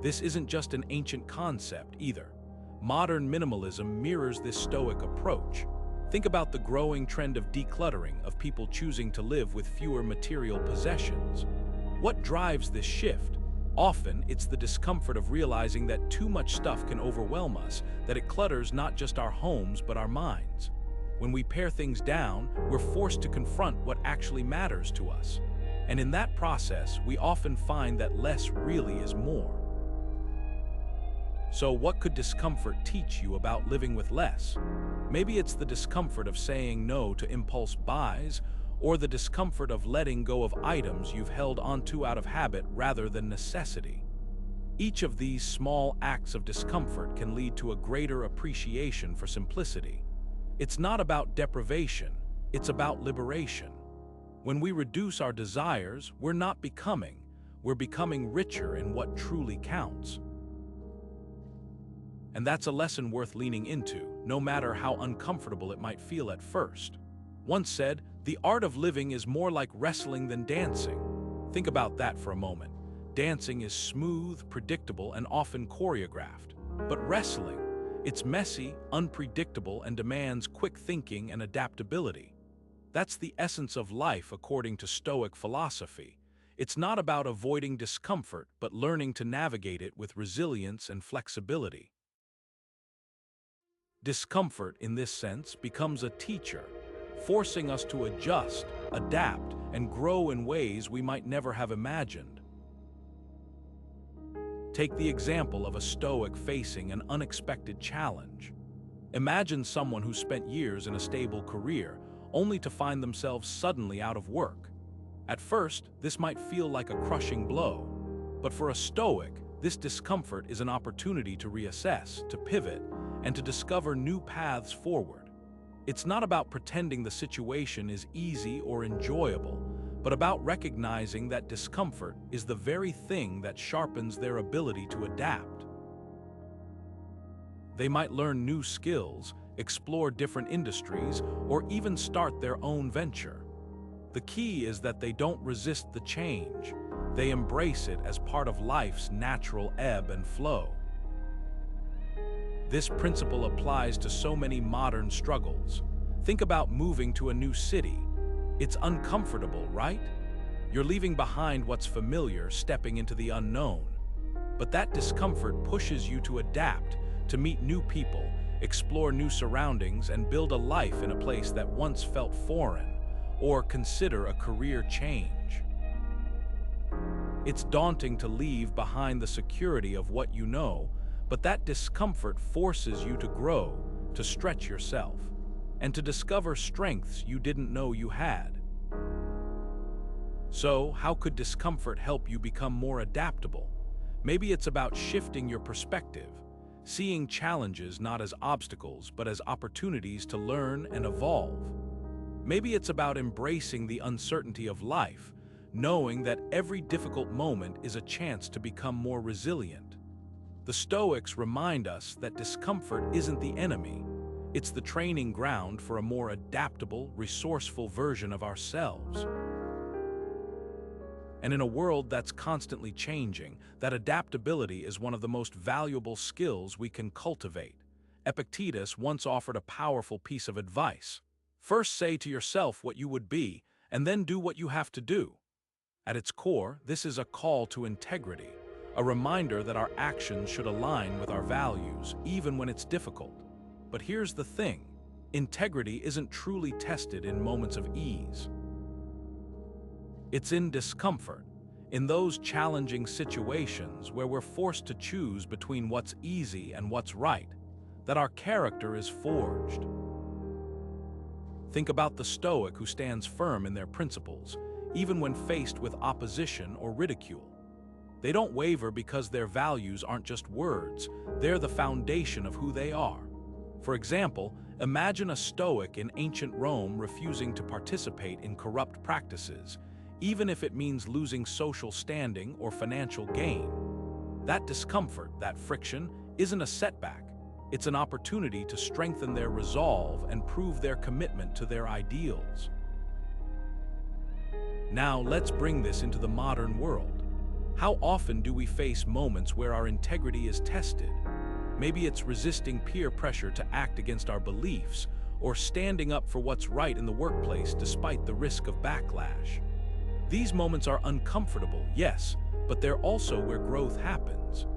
This isn't just an ancient concept either. Modern minimalism mirrors this Stoic approach. Think about the growing trend of decluttering, of people choosing to live with fewer material possessions. What drives this shift? Often, it's the discomfort of realizing that too much stuff can overwhelm us, that it clutters not just our homes but our minds. When we pare things down, we're forced to confront what actually matters to us. And in that process, we often find that less really is more. So what could discomfort teach you about living with less? Maybe it's the discomfort of saying no to impulse buys, or the discomfort of letting go of items you've held onto out of habit rather than necessity. Each of these small acts of discomfort can lead to a greater appreciation for simplicity. It's not about deprivation, it's about liberation. When we reduce our desires, we're becoming richer in what truly counts. And that's a lesson worth leaning into, no matter how uncomfortable it might feel at first. Once said, "The art of living is more like wrestling than dancing." Think about that for a moment. Dancing is smooth, predictable, and often choreographed. But wrestling, it's messy, unpredictable, and demands quick thinking and adaptability. That's the essence of life according to Stoic philosophy. It's not about avoiding discomfort, but learning to navigate it with resilience and flexibility. Discomfort, in this sense, becomes a teacher, forcing us to adjust, adapt, and grow in ways we might never have imagined. Take the example of a Stoic facing an unexpected challenge. Imagine someone who spent years in a stable career, only to find themselves suddenly out of work. At first, this might feel like a crushing blow, but for a Stoic, this discomfort is an opportunity to reassess, to pivot, and to discover new paths forward. It's not about pretending the situation is easy or enjoyable, but about recognizing that discomfort is the very thing that sharpens their ability to adapt. They might learn new skills, explore different industries, or even start their own venture. The key is that they don't resist the change. They embrace it as part of life's natural ebb and flow. This principle applies to so many modern struggles. Think about moving to a new city. It's uncomfortable, right? You're leaving behind what's familiar, stepping into the unknown. But that discomfort pushes you to adapt, to meet new people, explore new surroundings, and build a life in a place that once felt foreign, or consider a career change. It's daunting to leave behind the security of what you know, but that discomfort forces you to grow, to stretch yourself, and to discover strengths you didn't know you had. So, how could discomfort help you become more adaptable? Maybe it's about shifting your perspective, seeing challenges not as obstacles, but as opportunities to learn and evolve. Maybe it's about embracing the uncertainty of life, knowing that every difficult moment is a chance to become more resilient. The Stoics remind us that discomfort isn't the enemy. It's the training ground for a more adaptable, resourceful version of ourselves. And in a world that's constantly changing, that adaptability is one of the most valuable skills we can cultivate. Epictetus once offered a powerful piece of advice. First say to yourself what you would be, and then do what you have to do. At its core, this is a call to integrity, a reminder that our actions should align with our values, even when it's difficult. But here's the thing, integrity isn't truly tested in moments of ease. It's in discomfort, in those challenging situations where we're forced to choose between what's easy and what's right, that our character is forged. Think about the Stoic who stands firm in their principles, even when faced with opposition or ridicule. They don't waver because their values aren't just words, they're the foundation of who they are. For example, imagine a Stoic in ancient Rome refusing to participate in corrupt practices, even if it means losing social standing or financial gain. That discomfort, that friction, isn't a setback. It's an opportunity to strengthen their resolve and prove their commitment to their ideals. Now, let's bring this into the modern world. How often do we face moments where our integrity is tested? Maybe it's resisting peer pressure to act against our beliefs, or standing up for what's right in the workplace despite the risk of backlash. These moments are uncomfortable, yes, but they're also where growth happens.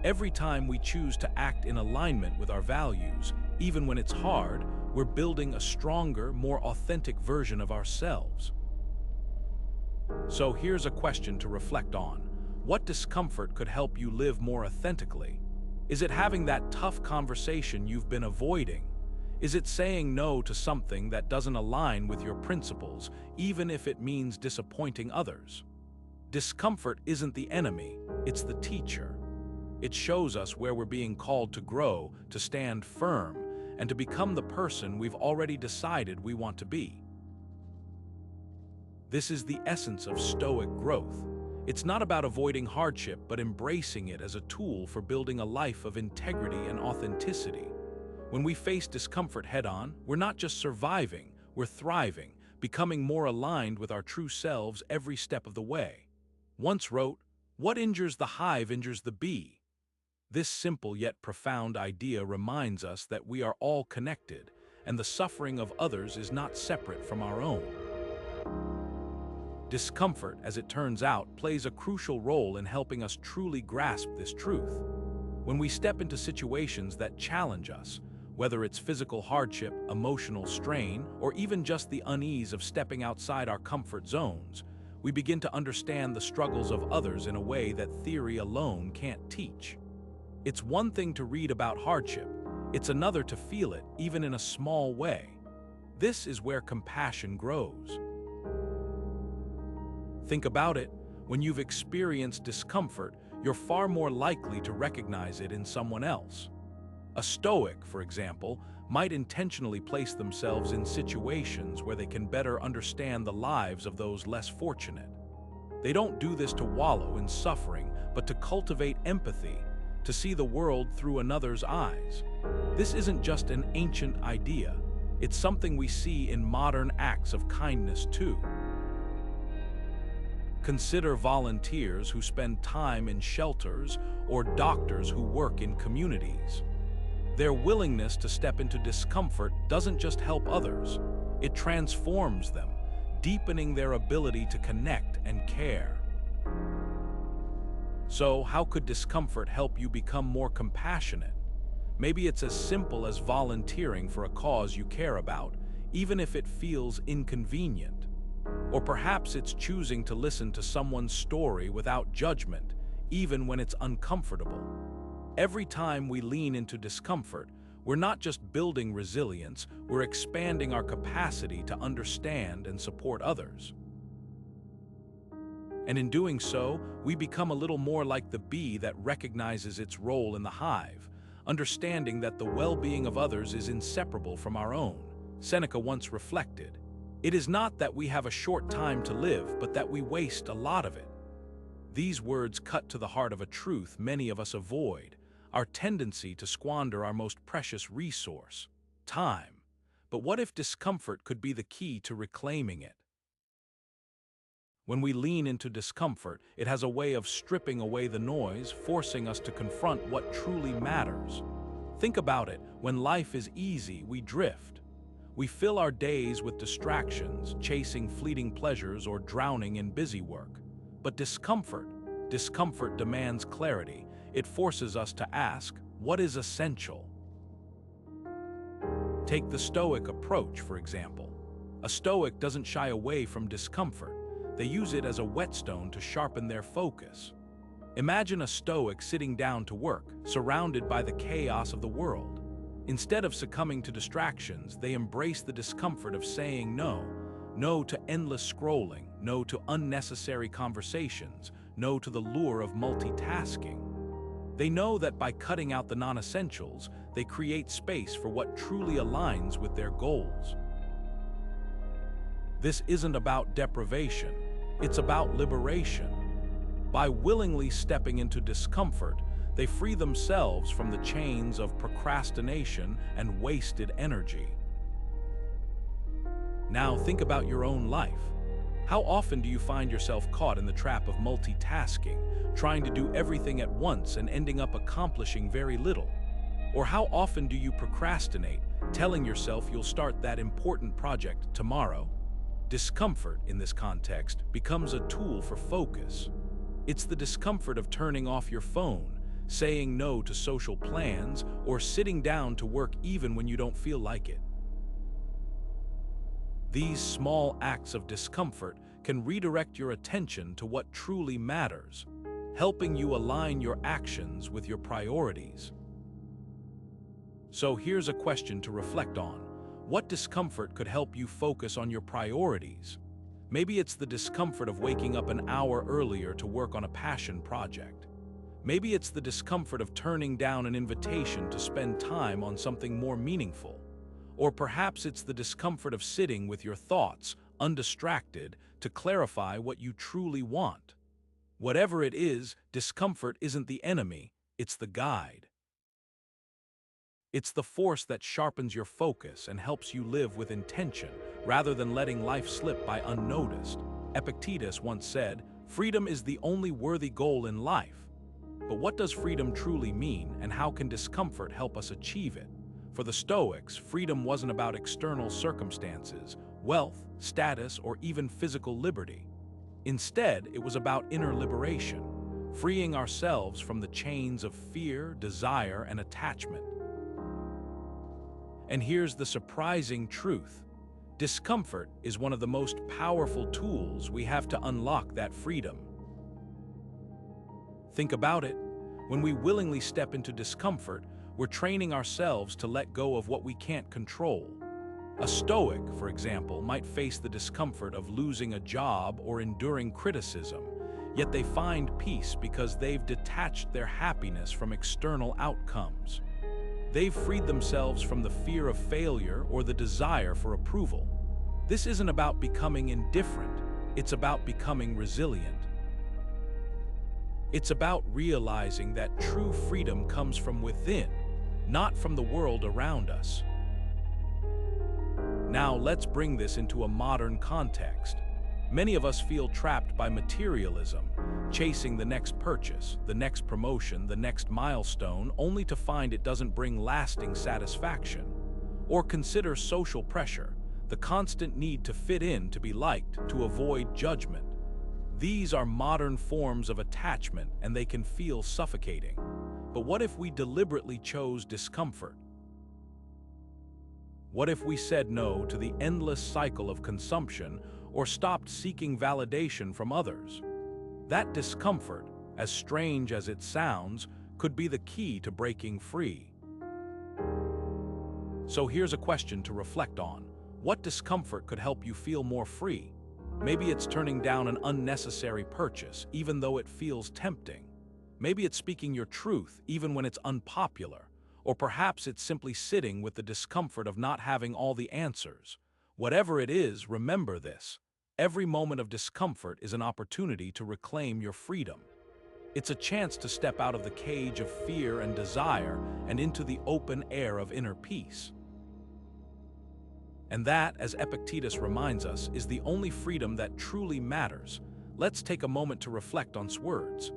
Every time we choose to act in alignment with our values, even when it's hard, we're building a stronger, more authentic version of ourselves. So here's a question to reflect on. What discomfort could help you live more authentically? Is it having that tough conversation you've been avoiding? Is it saying no to something that doesn't align with your principles, even if it means disappointing others? Discomfort isn't the enemy, it's the teacher. It shows us where we're being called to grow, to stand firm, and to become the person we've already decided we want to be. This is the essence of Stoic growth. It's not about avoiding hardship, but embracing it as a tool for building a life of integrity and authenticity. When we face discomfort head-on, we're not just surviving, we're thriving, becoming more aligned with our true selves every step of the way. Once wrote, "What injures the hive injures the bee." This simple yet profound idea reminds us that we are all connected, and the suffering of others is not separate from our own. Discomfort, as it turns out, plays a crucial role in helping us truly grasp this truth. When we step into situations that challenge us, whether it's physical hardship, emotional strain, or even just the unease of stepping outside our comfort zones, we begin to understand the struggles of others in a way that theory alone can't teach. It's one thing to read about hardship, it's another to feel it, even in a small way. This is where compassion grows. Think about it. When you've experienced discomfort, you're far more likely to recognize it in someone else. A Stoic, for example, might intentionally place themselves in situations where they can better understand the lives of those less fortunate. They don't do this to wallow in suffering, but to cultivate empathy, to see the world through another's eyes. This isn't just an ancient idea. It's something we see in modern acts of kindness too. Consider volunteers who spend time in shelters or doctors who work in communities. Their willingness to step into discomfort doesn't just help others, it transforms them, deepening their ability to connect and care. So, how could discomfort help you become more compassionate? Maybe it's as simple as volunteering for a cause you care about, even if it feels inconvenient. Or perhaps it's choosing to listen to someone's story without judgment, even when it's uncomfortable. Every time we lean into discomfort, we're not just building resilience, we're expanding our capacity to understand and support others. And in doing so, we become a little more like the bee that recognizes its role in the hive, understanding that the well-being of others is inseparable from our own. Seneca once reflected, "It is not that we have a short time to live, but that we waste a lot of it." These words cut to the heart of a truth many of us avoid, our tendency to squander our most precious resource, time. But what if discomfort could be the key to reclaiming it? When we lean into discomfort, it has a way of stripping away the noise, forcing us to confront what truly matters. Think about it. When life is easy, we drift. We fill our days with distractions, chasing fleeting pleasures or drowning in busy work. But discomfort demands clarity. It forces us to ask, what is essential? Take the Stoic approach, for example. A Stoic doesn't shy away from discomfort. They use it as a whetstone to sharpen their focus. Imagine a Stoic sitting down to work, surrounded by the chaos of the world. Instead of succumbing to distractions, they embrace the discomfort of saying no. No to endless scrolling, no to unnecessary conversations, no to the lure of multitasking. They know that by cutting out the non-essentials, they create space for what truly aligns with their goals. This isn't about deprivation, it's about liberation. By willingly stepping into discomfort, they free themselves from the chains of procrastination and wasted energy. Now think about your own life. How often do you find yourself caught in the trap of multitasking, trying to do everything at once and ending up accomplishing very little? Or how often do you procrastinate, telling yourself you'll start that important project tomorrow? Discomfort, in this context, becomes a tool for focus. It's the discomfort of turning off your phone, saying no to social plans, or sitting down to work even when you don't feel like it. These small acts of discomfort can redirect your attention to what truly matters, helping you align your actions with your priorities. So here's a question to reflect on. What discomfort could help you focus on your priorities? Maybe it's the discomfort of waking up an hour earlier to work on a passion project. Maybe it's the discomfort of turning down an invitation to spend time on something more meaningful. Or perhaps it's the discomfort of sitting with your thoughts, undistracted, to clarify what you truly want. Whatever it is, discomfort isn't the enemy, it's the guide. It's the force that sharpens your focus and helps you live with intention, rather than letting life slip by unnoticed. Epictetus once said, "Freedom is the only worthy goal in life." But what does freedom truly mean, and how can discomfort help us achieve it? For the Stoics, freedom wasn't about external circumstances, wealth, status, or even physical liberty. Instead, it was about inner liberation, freeing ourselves from the chains of fear, desire, and attachment. And here's the surprising truth. Discomfort is one of the most powerful tools we have to unlock that freedom. Think about it. When we willingly step into discomfort, we're training ourselves to let go of what we can't control. A Stoic, for example, might face the discomfort of losing a job or enduring criticism, yet they find peace because they've detached their happiness from external outcomes. They've freed themselves from the fear of failure or the desire for approval. This isn't about becoming indifferent, it's about becoming resilient. It's about realizing that true freedom comes from within, not from the world around us. Now let's bring this into a modern context. Many of us feel trapped by materialism, chasing the next purchase, the next promotion, the next milestone, only to find it doesn't bring lasting satisfaction. Or consider social pressure, the constant need to fit in, to be liked, to avoid judgment. These are modern forms of attachment, and they can feel suffocating. But what if we deliberately chose discomfort? What if we said no to the endless cycle of consumption or stopped seeking validation from others? That discomfort, as strange as it sounds, could be the key to breaking free. So here's a question to reflect on. What discomfort could help you feel more free? Maybe it's turning down an unnecessary purchase, even though it feels tempting. Maybe it's speaking your truth, even when it's unpopular. Or perhaps it's simply sitting with the discomfort of not having all the answers. Whatever it is, remember this. Every moment of discomfort is an opportunity to reclaim your freedom. It's a chance to step out of the cage of fear and desire and into the open air of inner peace. And that, as Epictetus reminds us, is the only freedom that truly matters. Let's take a moment to reflect on his words.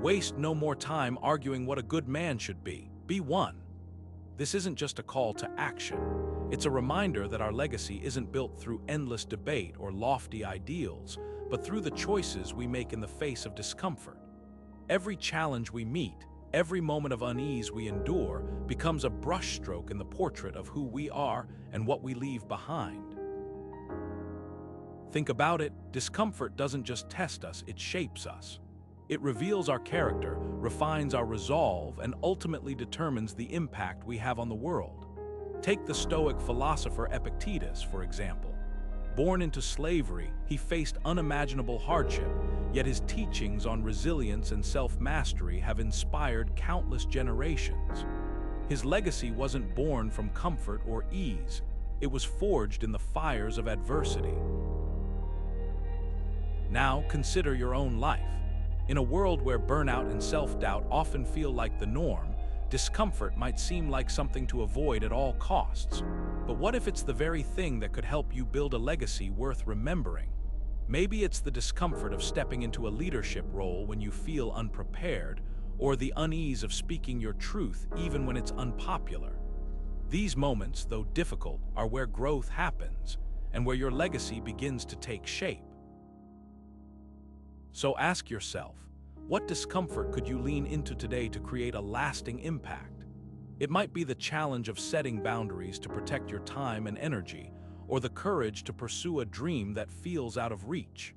Waste no more time arguing what a good man should be. Be one. This isn't just a call to action. It's a reminder that our legacy isn't built through endless debate or lofty ideals, but through the choices we make in the face of discomfort. Every challenge we meet, every moment of unease we endure, becomes a brushstroke in the portrait of who we are and what we leave behind. Think about it, discomfort doesn't just test us, it shapes us. It reveals our character, refines our resolve, and ultimately determines the impact we have on the world. Take the Stoic philosopher Epictetus, for example. Born into slavery, he faced unimaginable hardship, yet his teachings on resilience and self-mastery have inspired countless generations. His legacy wasn't born from comfort or ease, it was forged in the fires of adversity. Now consider your own life. In a world where burnout and self-doubt often feel like the norm, discomfort might seem like something to avoid at all costs. But what if it's the very thing that could help you build a legacy worth remembering? Maybe it's the discomfort of stepping into a leadership role when you feel unprepared, or the unease of speaking your truth even when it's unpopular. These moments, though difficult, are where growth happens, and where your legacy begins to take shape. So ask yourself, what discomfort could you lean into today to create a lasting impact? It might be the challenge of setting boundaries to protect your time and energy, or the courage to pursue a dream that feels out of reach.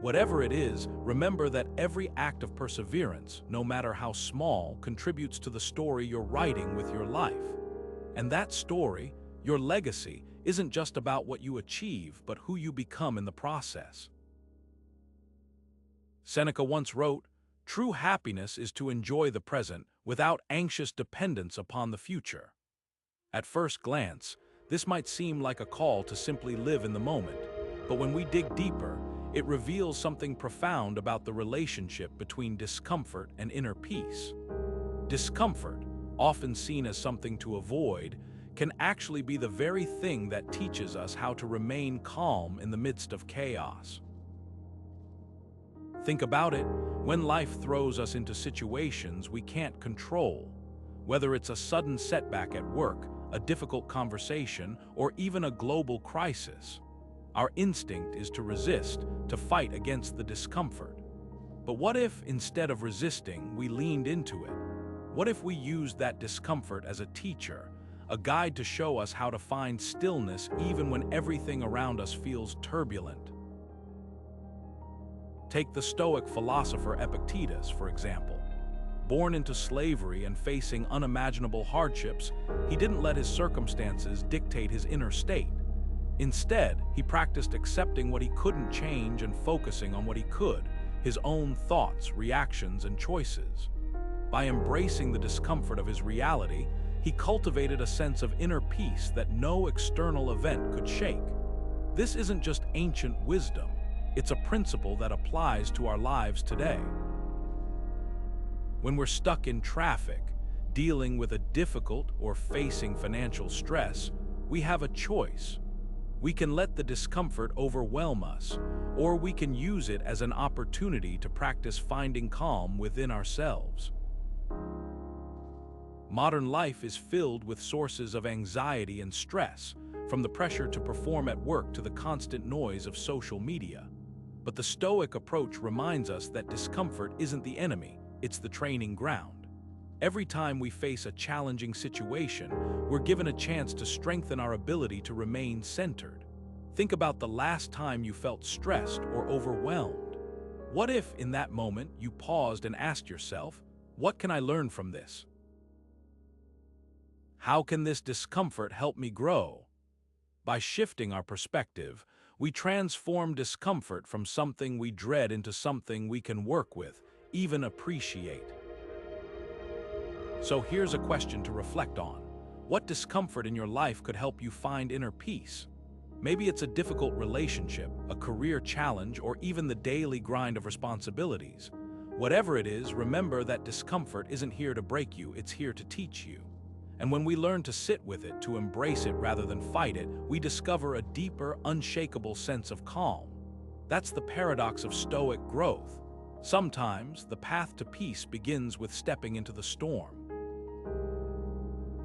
Whatever it is, remember that every act of perseverance, no matter how small, contributes to the story you're writing with your life. And that story, your legacy, isn't just about what you achieve, but who you become in the process. Seneca once wrote, "True happiness is to enjoy the present without anxious dependence upon the future." At first glance, this might seem like a call to simply live in the moment, but when we dig deeper, it reveals something profound about the relationship between discomfort and inner peace. Discomfort, often seen as something to avoid, can actually be the very thing that teaches us how to remain calm in the midst of chaos. Think about it, when life throws us into situations we can't control, whether it's a sudden setback at work, a difficult conversation, or even a global crisis, our instinct is to resist, to fight against the discomfort. But what if, instead of resisting, we leaned into it? What if we used that discomfort as a teacher, a guide to show us how to find stillness even when everything around us feels turbulent? Take the Stoic philosopher Epictetus, for example. Born into slavery and facing unimaginable hardships, he didn't let his circumstances dictate his inner state. Instead, he practiced accepting what he couldn't change and focusing on what he could, his own thoughts, reactions, and choices. By embracing the discomfort of his reality, he cultivated a sense of inner peace that no external event could shake. This isn't just ancient wisdom. It's a principle that applies to our lives today. When we're stuck in traffic, dealing with a difficult or facing financial stress, we have a choice. We can let the discomfort overwhelm us, or we can use it as an opportunity to practice finding calm within ourselves. Modern life is filled with sources of anxiety and stress, from the pressure to perform at work to the constant noise of social media. But the Stoic approach reminds us that discomfort isn't the enemy, it's the training ground. Every time we face a challenging situation, we're given a chance to strengthen our ability to remain centered. Think about the last time you felt stressed or overwhelmed. What if, in that moment, you paused and asked yourself, what can I learn from this? How can this discomfort help me grow? By shifting our perspective, we transform discomfort from something we dread into something we can work with, even appreciate. So here's a question to reflect on. What discomfort in your life could help you find inner peace? Maybe it's a difficult relationship, a career challenge, or even the daily grind of responsibilities. Whatever it is, remember that discomfort isn't here to break you, it's here to teach you. And when we learn to sit with it, to embrace it rather than fight it, we discover a deeper, unshakable sense of calm. That's the paradox of Stoic growth. Sometimes, the path to peace begins with stepping into the storm.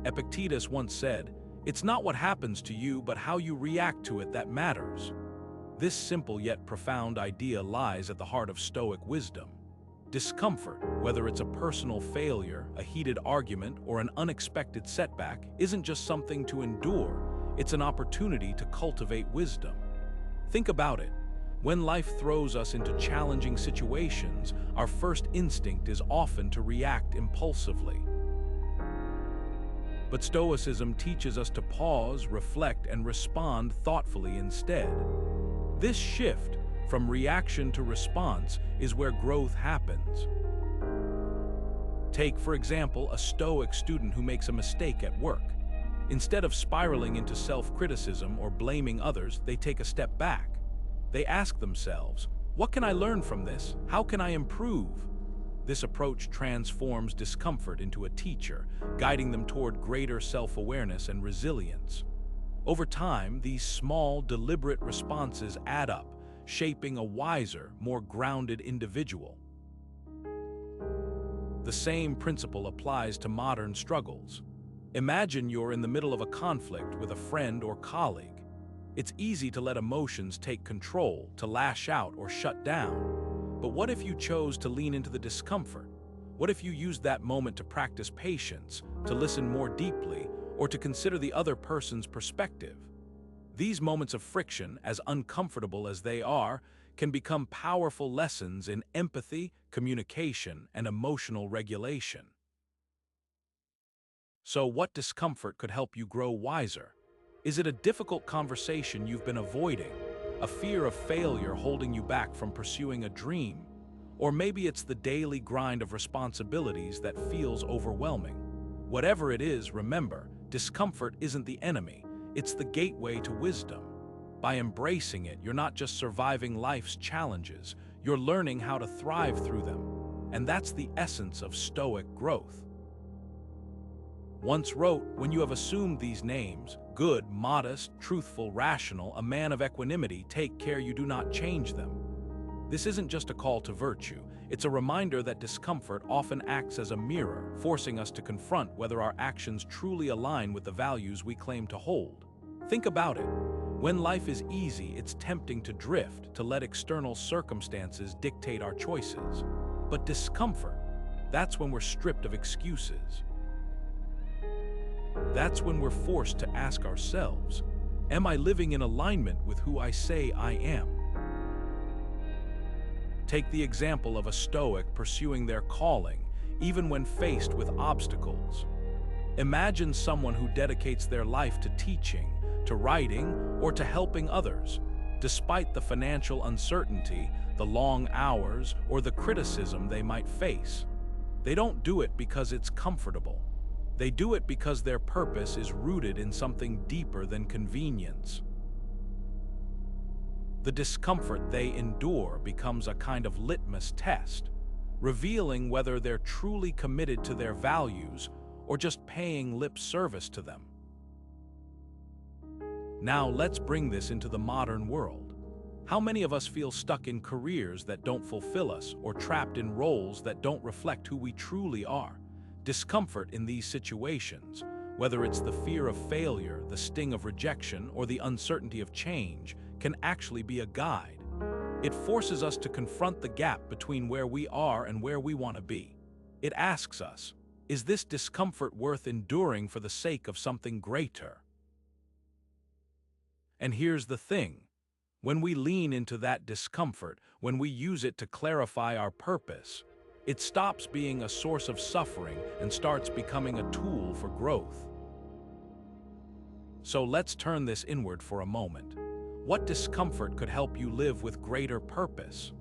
Epictetus once said, "It's not what happens to you, but how you react to it that matters." This simple yet profound idea lies at the heart of Stoic wisdom. Discomfort, whether it's a personal failure, a heated argument, or an unexpected setback, isn't just something to endure, it's an opportunity to cultivate wisdom. Think about it. When life throws us into challenging situations, our first instinct is often to react impulsively. But Stoicism teaches us to pause, reflect, and respond thoughtfully instead. This shift from reaction to response is where growth happens. Take, for example, a Stoic student who makes a mistake at work. Instead of spiraling into self-criticism or blaming others, they take a step back. They ask themselves, "What can I learn from this? How can I improve?" This approach transforms discomfort into a teacher, guiding them toward greater self-awareness and resilience. Over time, these small, deliberate responses add up, shaping a wiser, more grounded individual. The same principle applies to modern struggles. Imagine you're in the middle of a conflict with a friend or colleague. It's easy to let emotions take control, to lash out or shut down. But what if you chose to lean into the discomfort? What if you used that moment to practice patience, to listen more deeply, or to consider the other person's perspective? These moments of friction, as uncomfortable as they are, can become powerful lessons in empathy, communication, and emotional regulation. So, what discomfort could help you grow wiser? Is it a difficult conversation you've been avoiding? A fear of failure holding you back from pursuing a dream? Or maybe it's the daily grind of responsibilities that feels overwhelming. Whatever it is, remember, discomfort isn't the enemy. It's the gateway to wisdom. By embracing it, you're not just surviving life's challenges, you're learning how to thrive through them. And that's the essence of Stoic growth. Once wrote, "When you have assumed these names, good, modest, truthful, rational, a man of equanimity, take care you do not change them." This isn't just a call to virtue, it's a reminder that discomfort often acts as a mirror, forcing us to confront whether our actions truly align with the values we claim to hold. Think about it. When life is easy, it's tempting to drift, to let external circumstances dictate our choices. But discomfort, that's when we're stripped of excuses. That's when we're forced to ask ourselves, am I living in alignment with who I say I am? Take the example of a Stoic pursuing their calling, even when faced with obstacles. Imagine someone who dedicates their life to teaching, to writing, or to helping others. Despite the financial uncertainty, the long hours, or the criticism they might face. They don't do it because it's comfortable. They do it because their purpose is rooted in something deeper than convenience. The discomfort they endure becomes a kind of litmus test, revealing whether they're truly committed to their values or just paying lip service to them. Now let's bring this into the modern world. How many of us feel stuck in careers that don't fulfill us or trapped in roles that don't reflect who we truly are? Discomfort in these situations, whether it's the fear of failure, the sting of rejection, or the uncertainty of change, can actually be a guide. It forces us to confront the gap between where we are and where we want to be. It asks us, is this discomfort worth enduring for the sake of something greater? And here's the thing. When we lean into that discomfort, when we use it to clarify our purpose, it stops being a source of suffering and starts becoming a tool for growth. So let's turn this inward for a moment. What discomfort could help you live with greater purpose?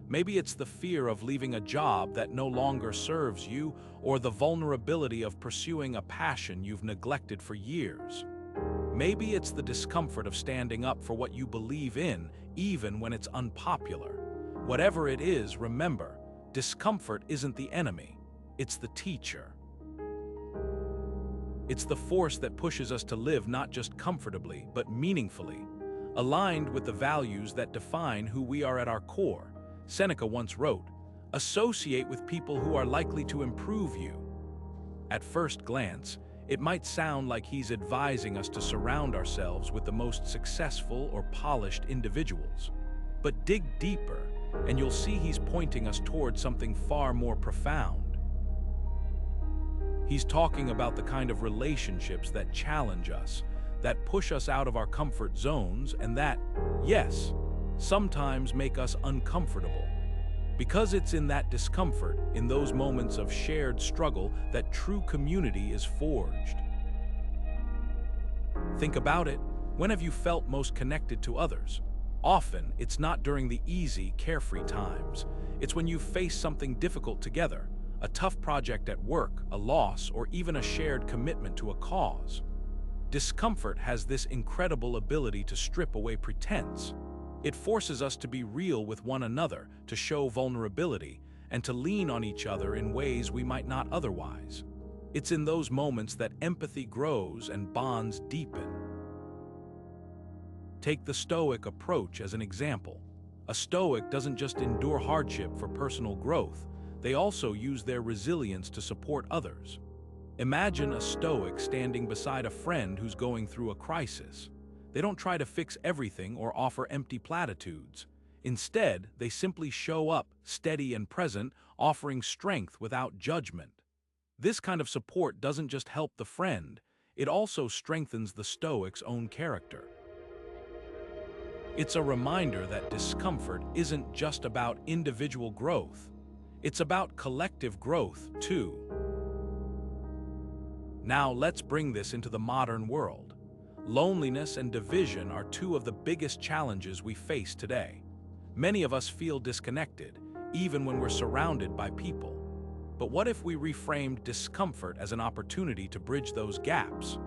Maybe it's the fear of leaving a job that no longer serves you, or the vulnerability of pursuing a passion you've neglected for years. Maybe it's the discomfort of standing up for what you believe in, even when it's unpopular. Whatever it is, remember, discomfort isn't the enemy, it's the teacher. It's the force that pushes us to live not just comfortably, but meaningfully, aligned with the values that define who we are at our core. Seneca once wrote, "Associate with people who are likely to improve you." At first glance, it might sound like he's advising us to surround ourselves with the most successful or polished individuals. But dig deeper, and you'll see he's pointing us toward something far more profound. He's talking about the kind of relationships that challenge us, that push us out of our comfort zones, and that, yes, sometimes make us uncomfortable. Because it's in that discomfort, in those moments of shared struggle, that true community is forged. Think about it. When have you felt most connected to others? Often, it's not during the easy, carefree times. It's when you face something difficult together, a tough project at work, a loss, or even a shared commitment to a cause. Discomfort has this incredible ability to strip away pretense. It forces us to be real with one another, to show vulnerability, and to lean on each other in ways we might not otherwise. It's in those moments that empathy grows and bonds deepen. Take the Stoic approach as an example. A Stoic doesn't just endure hardship for personal growth, they also use their resilience to support others. Imagine a Stoic standing beside a friend who's going through a crisis. They don't try to fix everything or offer empty platitudes. Instead, they simply show up, steady and present, offering strength without judgment. This kind of support doesn't just help the friend, it also strengthens the Stoic's own character. It's a reminder that discomfort isn't just about individual growth. It's about collective growth, too. Now let's bring this into the modern world. Loneliness and division are two of the biggest challenges we face today. Many of us feel disconnected, even when we're surrounded by people. But what if we reframed discomfort as an opportunity to bridge those gaps?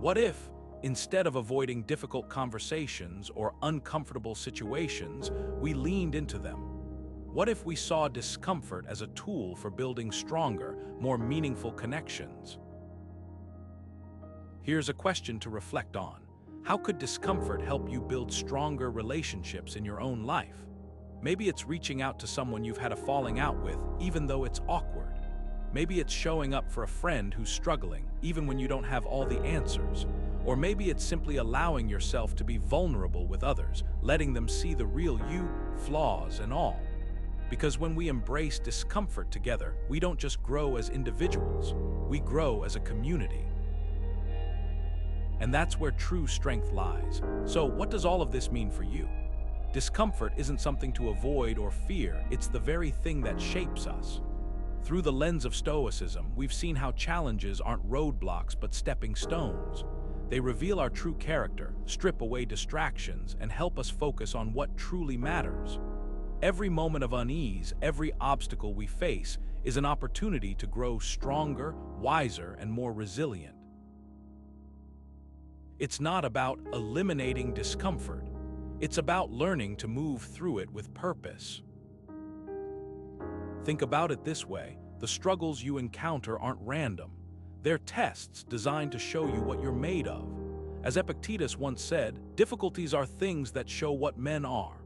What if, instead of avoiding difficult conversations or uncomfortable situations, we leaned into them? What if we saw discomfort as a tool for building stronger, more meaningful connections? Here's a question to reflect on. How could discomfort help you build stronger relationships in your own life? Maybe it's reaching out to someone you've had a falling out with, even though it's awkward. Maybe it's showing up for a friend who's struggling, even when you don't have all the answers. Or maybe it's simply allowing yourself to be vulnerable with others, letting them see the real you, flaws and all. Because when we embrace discomfort together, we don't just grow as individuals, we grow as a community. And that's where true strength lies. So what does all of this mean for you? Discomfort isn't something to avoid or fear, it's the very thing that shapes us. Through the lens of Stoicism, we've seen how challenges aren't roadblocks but stepping stones. They reveal our true character, strip away distractions, and help us focus on what truly matters. Every moment of unease, every obstacle we face, is an opportunity to grow stronger, wiser, and more resilient. It's not about eliminating discomfort. It's about learning to move through it with purpose. Think about it this way: the struggles you encounter aren't random. They're tests designed to show you what you're made of. As Epictetus once said, difficulties are things that show what men are.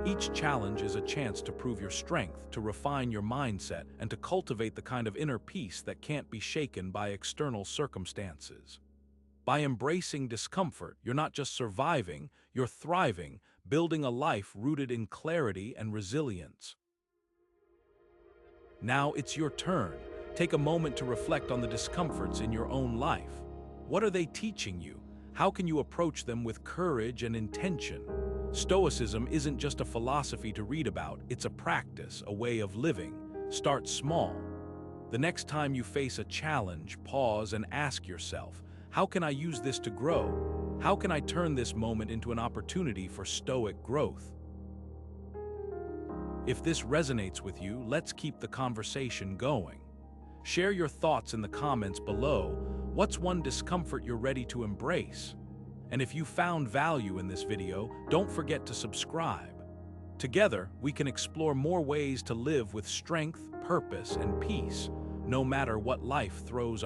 Each challenge is a chance to prove your strength, to refine your mindset, and to cultivate the kind of inner peace that can't be shaken by external circumstances. By embracing discomfort, you're not just surviving, you're thriving, building a life rooted in clarity and resilience. Now it's your turn. Take a moment to reflect on the discomforts in your own life. What are they teaching you? How can you approach them with courage and intention? Stoicism isn't just a philosophy to read about, it's a practice, a way of living. Start small. The next time you face a challenge, pause and ask yourself, how can I use this to grow? How can I turn this moment into an opportunity for Stoic growth? If this resonates with you, let's keep the conversation going. Share your thoughts in the comments below. What's one discomfort you're ready to embrace? And if you found value in this video, don't forget to subscribe. Together, we can explore more ways to live with strength, purpose, and peace, no matter what life throws